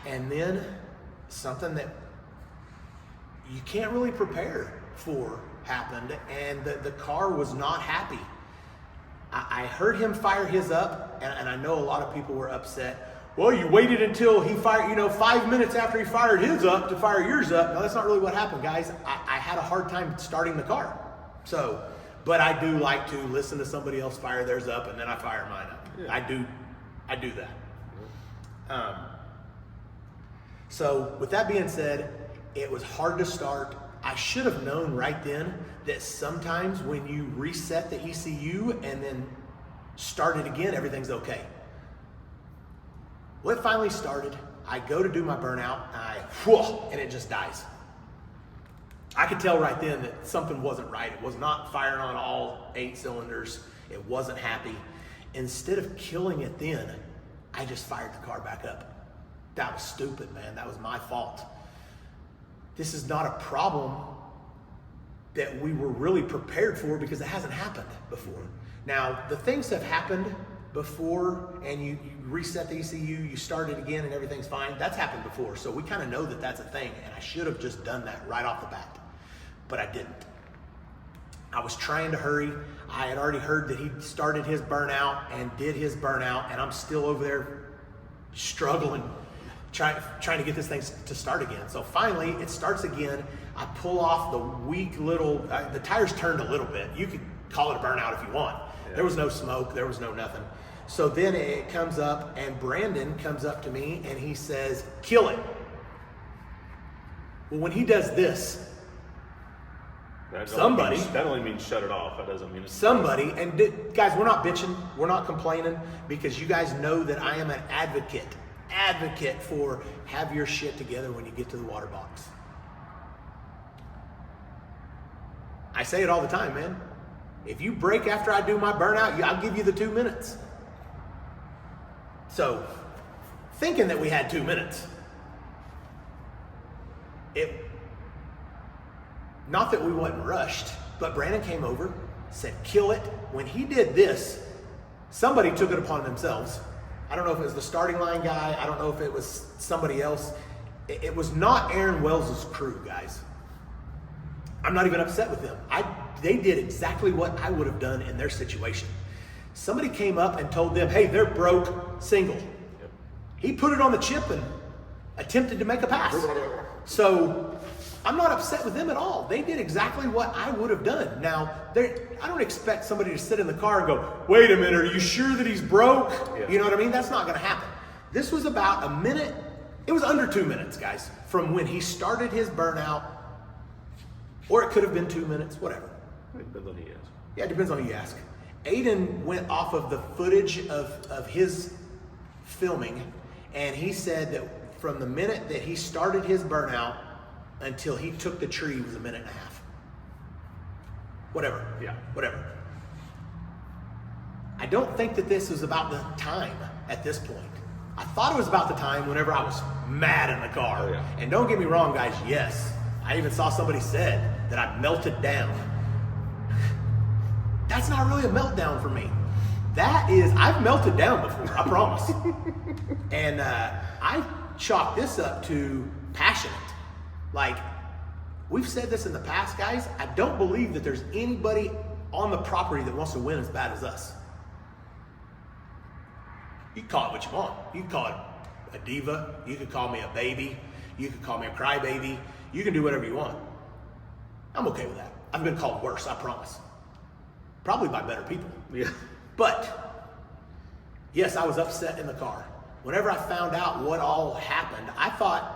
And then something that you can't really prepare for happened, and the car was not happy. I heard him fire his up, and I know a lot of people were upset. well, you waited until he fired, 5 minutes after he fired his up to fire yours up. No, that's not really what happened, guys. I had a hard time starting the car. So, but I do like to listen to somebody else fire theirs up and then I fire mine up. Yeah. I do that. So with that being said, it was hard to start. I should have known right then that sometimes when you reset the ECU and then start it again, everything's okay. Well, it finally started. I go to do my burnout, and it just dies. I could tell right then that something wasn't right. It was not firing on all 8 cylinders. It wasn't happy. Instead of killing it then, I just fired the car back up. That was stupid, man. That was my fault. This is not a problem that we were really prepared for because it hasn't happened before. Now, the things have happened before and you reset the ECU, you start it again and everything's fine. That's happened before. So we kind of know that that's a thing and I should have just done that right off the bat, but I didn't. I was trying to hurry. I had already heard that he started his burnout and did his burnout and I'm still over there struggling, trying to get this thing to start again. So finally it starts again. I pull off the weak little, the tires turned a little bit. You could call it a burnout if you want. Yeah. There was no smoke, there was no nothing. So then it comes up and Brandon comes up to me and he says, kill it. Well, when he does this, that only means shut it off. That doesn't mean it's somebody, and guys, we're not bitching, we're not complaining, because you guys know that I am an advocate for have your shit together when you get to the water box. I say it all the time, man. If you break after I do my burnout, I'll give you the 2 minutes. So, thinking that we had 2 minutes, not that we wasn't rushed, but Brandon came over, said, kill it. When he did this, somebody took it upon themselves. I don't know if it was the starting line guy. I don't know if it was somebody else. It was not Aaron Wells' crew, guys. I'm not even upset with them. They did exactly what I would have done in their situation. Somebody came up and told them, hey, they're broke, single. Yep. He put it on the chip and attempted to make a pass. So I'm not upset with them at all. They did exactly what I would have done. Now, I don't expect somebody to sit in the car and go, wait a minute, are you sure that he's broke? Yeah. You know what I mean? That's not going to happen. This was about a minute. It was under 2 minutes, guys, from when he started his burnout, or it could have been 2 minutes, whatever. It depends on who you ask. Yeah, it depends on who you ask. Aiden went off of the footage of his filming, and he said that from the minute that he started his burnout until he took the tree was a minute and a half. Whatever. Yeah. Whatever. I don't think that this was about the time at this point. I thought it was about the time whenever I was mad in the car. Oh, yeah. And don't get me wrong, guys, yes. I even saw somebody said that I melted down. That's not really a meltdown for me. That is, I've melted down before, I promise. And I chalk this up to passionate. Like, we've said this in the past, guys. I don't believe that there's anybody on the property that wants to win as bad as us. You can call it what you want. You can call it a diva. You can call me a baby. You can call me a crybaby. You can do whatever you want. I'm okay with that. I've been called worse, I promise. Probably by better people. Yeah. But, yes, I was upset in the car. Whenever I found out what all happened, I thought,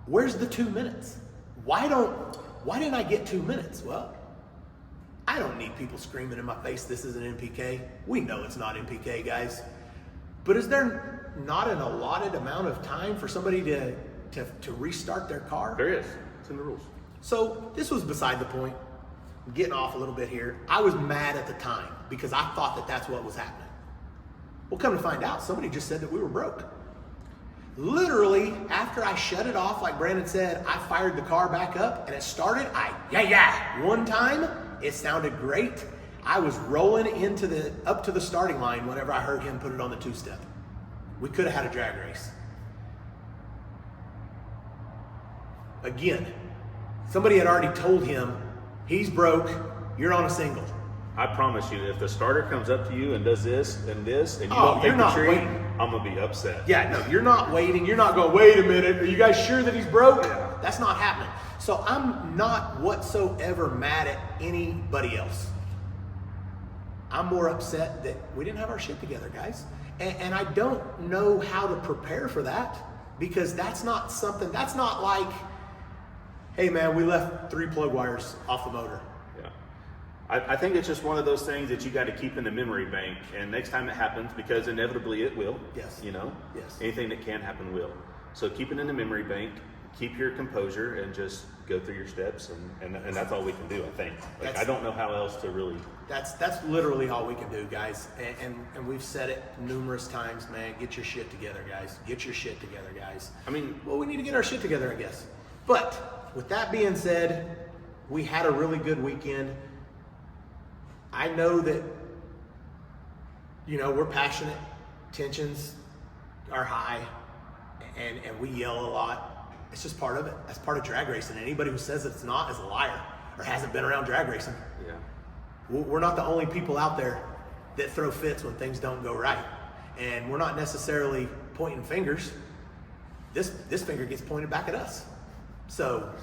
where's the 2 minutes? Why didn't I get 2 minutes? Well, I don't need people screaming in my face, this is an NPK. We know it's not NPK, guys. But is there not an allotted amount of time for somebody to restart their car? There is. It's in the rules. So this was beside the point. I'm getting off a little bit here. I was mad at the time because I thought that that's what was happening. Well, come to find out, somebody just said that we were broke. Literally, after I shut it off, like Brandon said, I fired the car back up and it started. One time, it sounded great. I was rolling up to the starting line whenever I heard him put it on the two-step. We could have had a drag race. Again, somebody had already told him, he's broke, you're on a single. I promise you, if the starter comes up to you and does this and this, and you don't take the tree, I'm gonna be upset. Yeah, no, you're not waiting. You're not going, wait a minute, are you guys sure that he's broke? Yeah. That's not happening. So I'm not whatsoever mad at anybody else. I'm more upset that we didn't have our shit together, guys. And I don't know how to prepare for that, because that's not something, that's not like, hey man, we left 3 plug wires off the motor. I think it's just one of those things that you got to keep in the memory bank, and next time it happens, because inevitably it will. Yes. You know. Yes. Anything that can happen will. So keep it in the memory bank. Keep your composure and just go through your steps, and that's all we can do. I think. Like, I don't know how else to really. That's literally all we can do, guys. And we've said it numerous times, man. Get your shit together, guys. Get your shit together, guys. I mean, well, we need to get our shit together, I guess. But with that being said, we had a really good weekend. I know that, you know, we're passionate, tensions are high, and we yell a lot. It's just part of it. That's part of drag racing. Anybody who says it's not is a liar or hasn't been around drag racing. Yeah. We're not the only people out there that throw fits when things don't go right. And we're not necessarily pointing fingers. This finger gets pointed back at us. So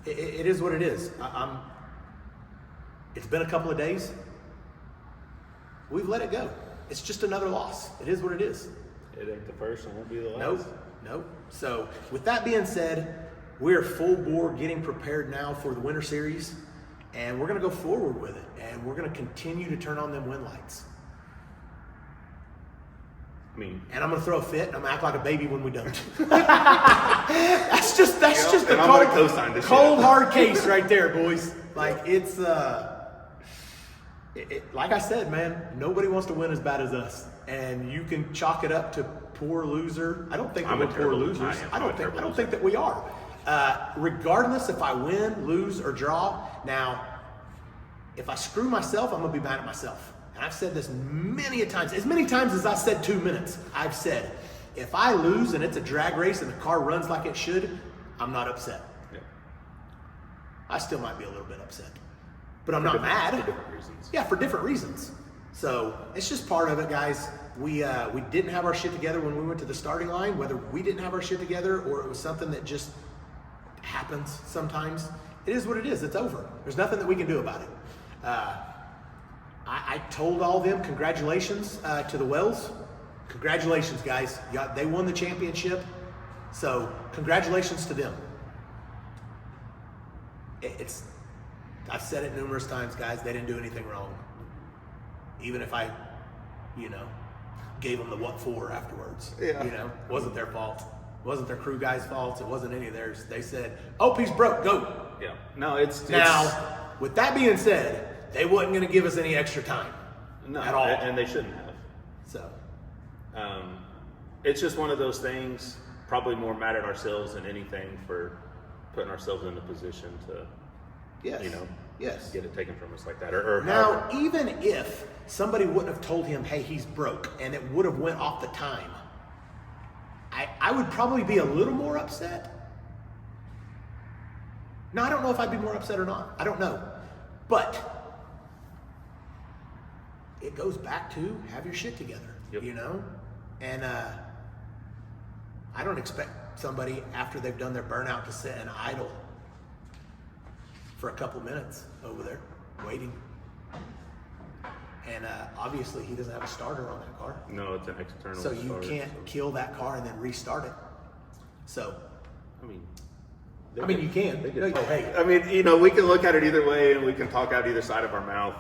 it is what it is. It's been a couple of days. We've let it go. It's just another loss. It is what it is. It ain't the first and won't be the last. Nope. So with that being said, we're full bore getting prepared now for the Winter Series, and we're going to go forward with it, and we're going to continue to turn on them win lights. And I'm going to throw a fit, and I'm going to act like a baby when we don't. That's just the cold hard case right there, boys. Like, it's like I said, man, nobody wants to win as bad as us, and you can chalk it up to poor loser. I don't think that we're poor losers. I don't think that we are. Regardless if I win, lose, or draw. Now, if I screw myself, I'm gonna be mad at myself. And I've said this many times, as many times as I said 2 minutes. I've said, if I lose and it's a drag race and the car runs like it should, I'm not upset. Yeah. I still might be a little bit upset, but I'm not mad. For different reasons. Yeah, for different reasons. So it's just part of it, guys. We didn't have our shit together when we went to the starting line, whether we didn't have our shit together or it was something that just happens sometimes. It is what it is. It's over. There's nothing that we can do about it. I told all of them, congratulations to the Wells. Congratulations, guys. They won the championship. So congratulations to them. I've said it numerous times, guys. They didn't do anything wrong. Even if I, gave them the what for afterwards. Yeah. Wasn't their fault. Wasn't their crew guys' fault. It wasn't any of theirs. They said, "Oh, he's broke. Go." Yeah. No, it's now. With that being said, they wasn't going to give us any extra time. No, at all, and they shouldn't have. So, it's just one of those things. Probably more mad at ourselves than anything for putting ourselves in a position to, yes, get it taken from us like that. Or now, even if somebody wouldn't have told him, "Hey, he's broke," and it would have went off the time, I would probably be a little more upset. Now, I don't know if I'd be more upset or not. I don't know, but it goes back to have your shit together, and I don't expect somebody after they've done their burnout to sit and idle for a couple minutes over there waiting. And obviously he doesn't have a starter on that car. No, it's an external so you can't kill that car and then restart it. So you can. Hey. I mean, we can look at it either way, and we can talk out either side of our mouth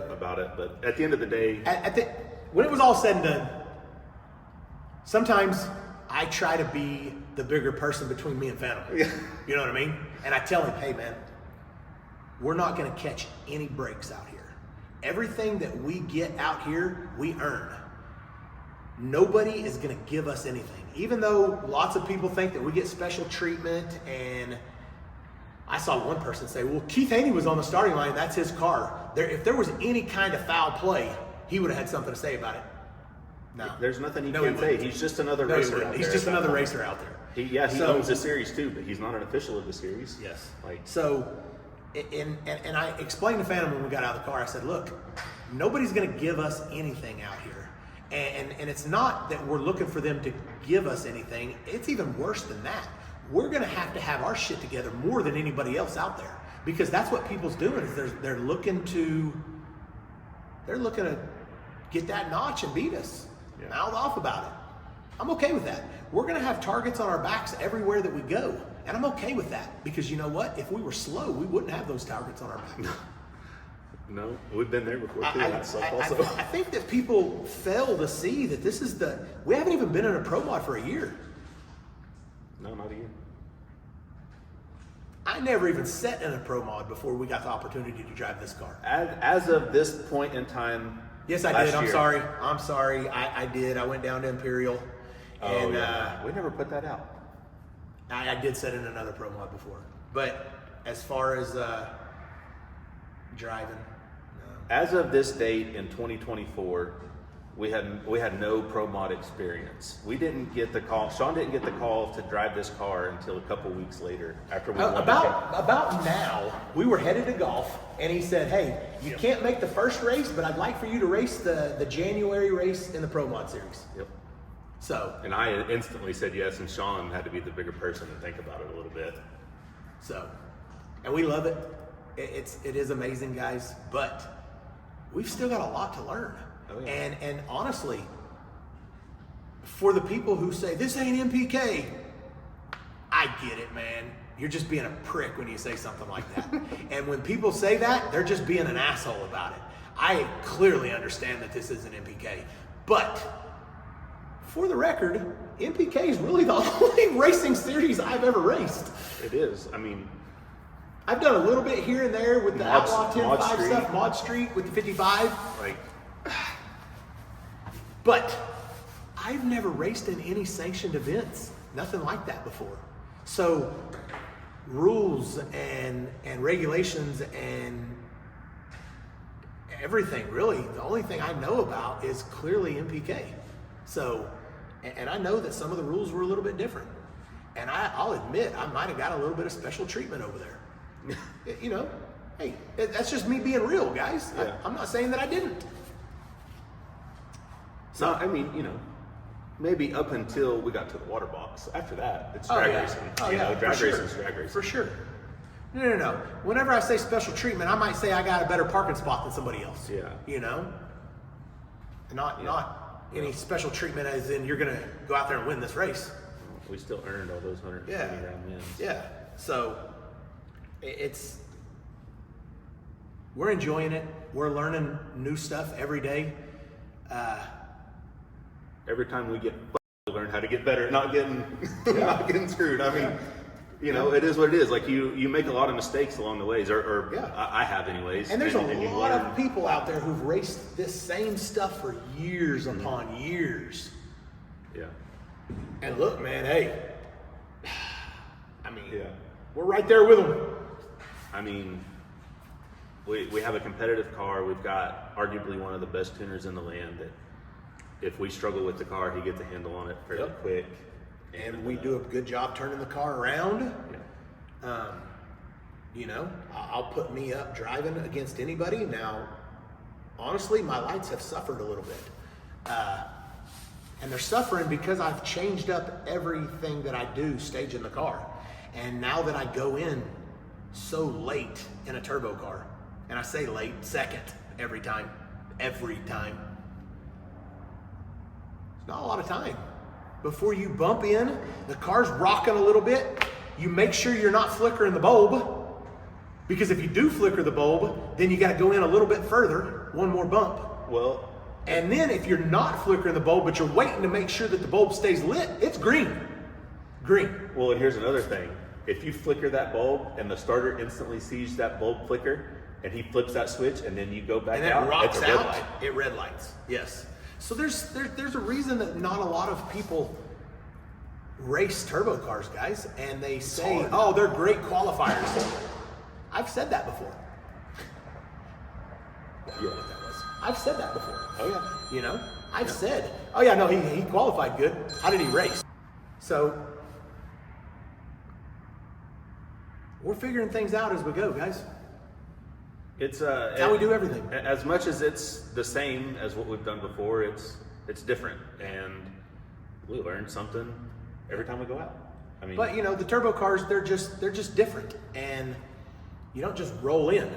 about it. But at the end of the day, when it was all said and done, sometimes I try to be the bigger person between me and Phantom. Yeah. You know what I mean? And I tell him, "Hey, man, we're not going to catch any breaks out here. Everything that we get out here, we earn. Nobody is going to give us anything. Even though lots of people think that we get special treatment, and I saw one person say, well, Keith Haney was on the starting line. That's his car. If there was any kind of foul play, he would have had something to say about it. No. There's nothing he can say. He's just another racer out there. He's just another racer out there. He owns the series too, but he's not an official of the series. Yes. And I explained to Phantom when we got out of the car, I said, look, nobody's going to give us anything out here. And it's not that we're looking for them to give us anything. It's even worse than that. We're gonna have to have our shit together more than anybody else out there, because that's what people's doing, is they're looking to get that notch and beat us. Yeah. Mouth off about it. I'm okay with that. We're gonna have targets on our backs everywhere that we go. And I'm okay with that, because you know what? If we were slow, we wouldn't have those targets on our back. No, we've been there before too. I think that people fail to see that we haven't even been in a pro mod for a year. No, not a year. I never even sat in a pro mod before we got the opportunity to drive this car. As of this point in time. Yes, I did. I'm sorry. I did. I went down to Imperial. And we never put that out. I did sit in another pro mod before. But as far as driving, no. As of this date in 2024, we had no pro mod experience. We didn't get the call. Sean didn't get the call to drive this car until a couple weeks later after we won about now. We were headed to golf, and he said, "Hey, you can't make the first race, but I'd like for you to race the January race in the pro mod series." Yep. So. And I instantly said yes, and Sean had to be the bigger person and think about it a little bit. So, and we love it. It is amazing, guys. But we've still got a lot to learn. Oh, yeah. And honestly, for the people who say this ain't MPK, I get it, man. You're just being a prick when you say something like that. And when people say that, they're just being an asshole about it. I clearly understand that this isn't MPK, but for the record, MPK is really the only racing series I've ever raced. It is. I mean, I've done a little bit here and there with the Outlaw 10.5 stuff, Mod Street with the 55. But I've never raced in any sanctioned events, nothing like that before. So rules and regulations and everything, really, the only thing I know about is clearly MPK. So, and I know that some of the rules were a little bit different. And I'll admit, I might have got a little bit of special treatment over there. You know, hey, that's just me being real, guys. Yeah. I'm not saying that I didn't. So, I mean, you know, maybe up until we got to the water box. After that, it's drag racing. Drag racing is drag racing. For sure. No. Whenever I say special treatment, I might say I got a better parking spot than somebody else. Yeah. You know? Not any special treatment as in you're going to go out there and win this race. We still earned all those 120 round wins. Yeah. So, we're enjoying it. We're learning new stuff every day. Every time we learn how to get better at not getting screwed. I mean, you know, it is what it is. Like you make a lot of mistakes along the ways, or I have anyways. And there's a lot of people out there who've raced this same stuff for years upon years. Yeah. And look, man, hey, I mean, we're right there with them. I mean, we have a competitive car. We've got arguably one of the best tuners in the land that if we struggle with the car, he gets a handle on it fairly quick. And we do a good job turning the car around. Yeah. You know, I'll put me up driving against anybody. Now, honestly, my lights have suffered a little bit. And they're suffering because I've changed up everything that I do staging the car. And now that I go in so late in a turbo car, and I say late, second every time. Not a lot of time. Before you bump in, the car's rocking a little bit. You make sure you're not flickering the bulb, because if you do flicker the bulb, then you got to go in a little bit further, one more bump. Well, and then if you're not flickering the bulb, but you're waiting to make sure that the bulb stays lit, it's green. Well, and here's another thing. If you flicker that bulb and the starter instantly sees that bulb flicker and he flips that switch and then you go back and out, it rocks it's a red out, light. It red lights, yes. So there's a reason that not a lot of people race turbo cars, guys, and they say, oh, they're great qualifiers. I've said that before. Yeah. I've said that before. Oh yeah. You know, I've said, oh yeah, no, he qualified good. How did he race? So we're figuring things out as we go, guys. It's how we do everything. As much as it's the same as what we've done before, it's different, and we learn something every time we go out. I mean, but you know, the turbo cars, they're just different, and you don't just roll in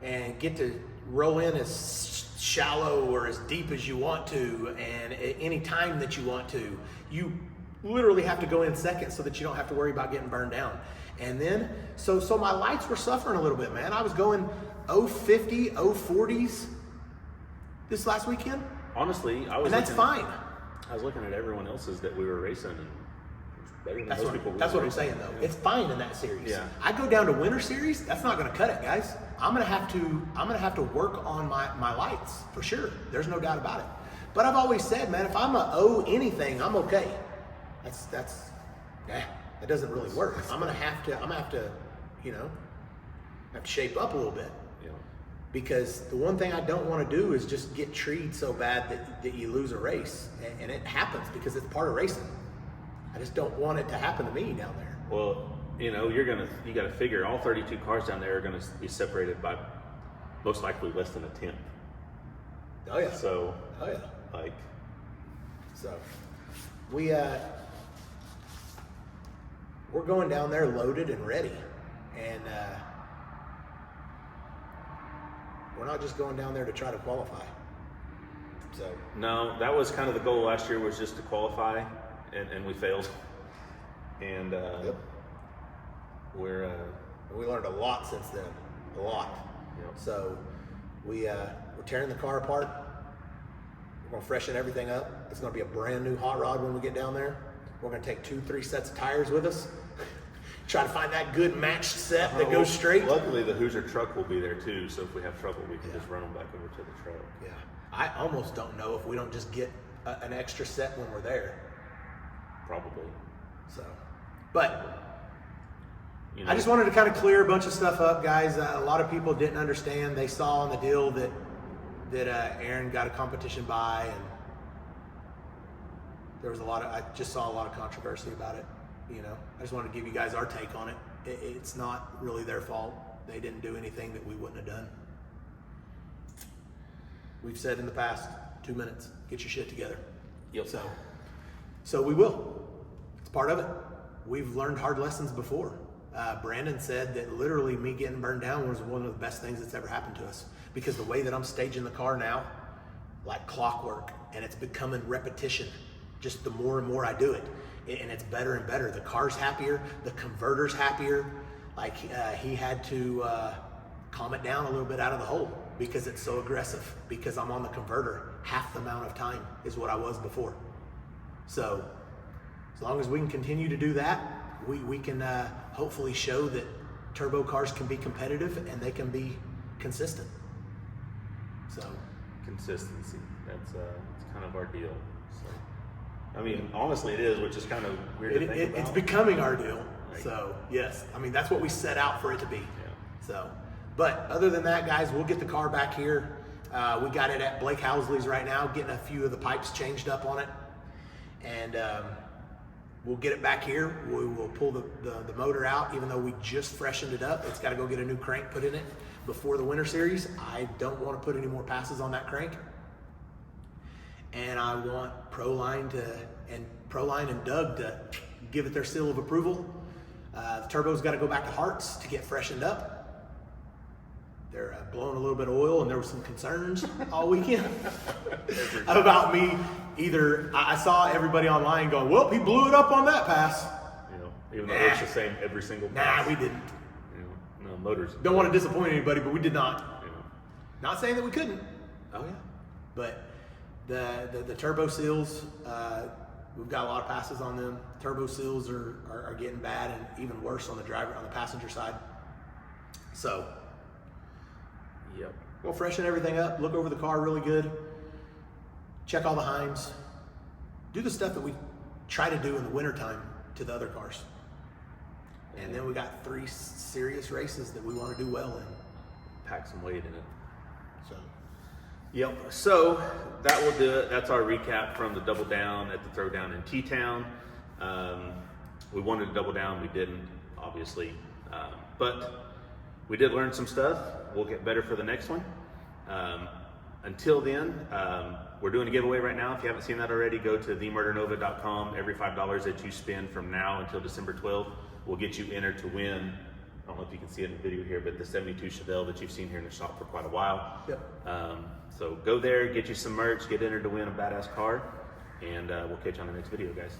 and get to roll in as shallow or as deep as you want to, and at any time that you want to. You literally have to go in second so that you don't have to worry about getting burned down. And then, so my lights were suffering a little bit, man. I was going 050, 040s this last weekend. honestly, I was. And that's fine. I was looking at everyone else's that we were racing, and better than most people. That's what I'm saying, though. Yeah. It's fine in that series. Yeah. I go down to winter series. That's not going to cut it, guys. I'm going to have to work on my lights for sure. There's no doubt about it. But I've always said, man, if I'm a O anything, I'm okay. That doesn't really work. I'm gonna have to, you know, have to shape up a little bit. Yeah. Because the one thing I don't want to do is just get treed so bad that you lose a race, and it happens because it's part of racing. I just don't want it to happen to me down there. Well, you know, you got to figure all 32 cars down there are going to be separated by most likely less than a tenth. Oh yeah. So. Oh yeah. Like. So, we're going down there loaded and ready, and we're not just going down there to try to qualify. So No, that was kind of the goal last year, was just to qualify, and we failed. And yep. We learned a lot since then, a lot. Yep. So we're tearing the car apart. We're gonna freshen everything up. It's gonna be a brand new hot rod when we get down there. We're gonna take 2-3 sets of tires with us. Try to find that good matched set that goes straight. Luckily, the Hoosier truck will be there too, so if we have trouble, we can just run them back over to the truck. Yeah, I almost don't know if we don't just get an extra set when we're there. Probably. So, but You know, I just wanted to kind of clear a bunch of stuff up, guys. A lot of people didn't understand. They saw on the deal that Aaron got a competition buy, and there was I just saw a lot of controversy about it. You know, I just wanted to give you guys our take on it. It's not really their fault. They didn't do anything that we wouldn't have done. We've said in the past, 2 minutes, get your shit together. Yep. So we will. It's part of it. We've learned hard lessons before. Brandon said that literally me getting burned down was one of the best things that's ever happened to us, because the way that I'm staging the car now, like clockwork, and it's becoming repetition. Just the more and more I do it, and it's better and better. The car's happier, the converter's happier. Like he had to calm it down a little bit out of the hole because it's so aggressive, because I'm on the converter half the amount of time is what I was before. So as long as we can continue to do that, we can hopefully show that turbo cars can be competitive and they can be consistent. So consistency, that's kind of our deal. So, I mean, honestly, it is, which is kind of weird to think about. It's becoming our deal. Right. So yes, I mean, that's what we set out for it to be. Yeah. So, but other than that, guys, we'll get the car back here. We got it at Blake Housley's right now, getting a few of the pipes changed up on it, and we'll get it back here. We will pull the motor out, even though we just freshened it up. It's got to go get a new crank put in it before the winter series. I don't want to put any more passes on that crank, and I want Proline and Doug to give it their seal of approval. The turbo's got to go back to Hart's to get freshened up. They're blowing a little bit of oil, and there were some concerns all weekend about me. I saw everybody online going, well, he blew it up on that pass. You know, even though it's the same every single pass. Nah, we didn't. You know, no, motors. Don't want to disappoint anybody, but we did not. You know. Not saying that we couldn't. Oh, yeah. But the turbo seals, we've got a lot of passes on them. Turbo seals are getting bad, and even worse on the passenger side. So Yep. we'll freshen everything up, look over the car really good, check all the Heims, do the stuff that we try to do in the wintertime to the other cars. And then we got 3 serious races that we want to do well in. Pack some weight in it. So Yep. So that will do it. That's our recap from the double down at the throwdown in T-Town. We wanted to double down, we didn't, obviously, but we did learn some stuff. We'll get better for the next one. Until then, we're doing a giveaway right now. If you haven't seen that already, go to themurdernova.com. Every $5 that you spend from now until December 12th will get you entered to win. I don't know if you can see it in the video here, but the 72 Chevelle that you've seen here in the shop for quite a while. Yep. So go there, get you some merch, get entered to win a badass car, and we'll catch you on the next video, guys.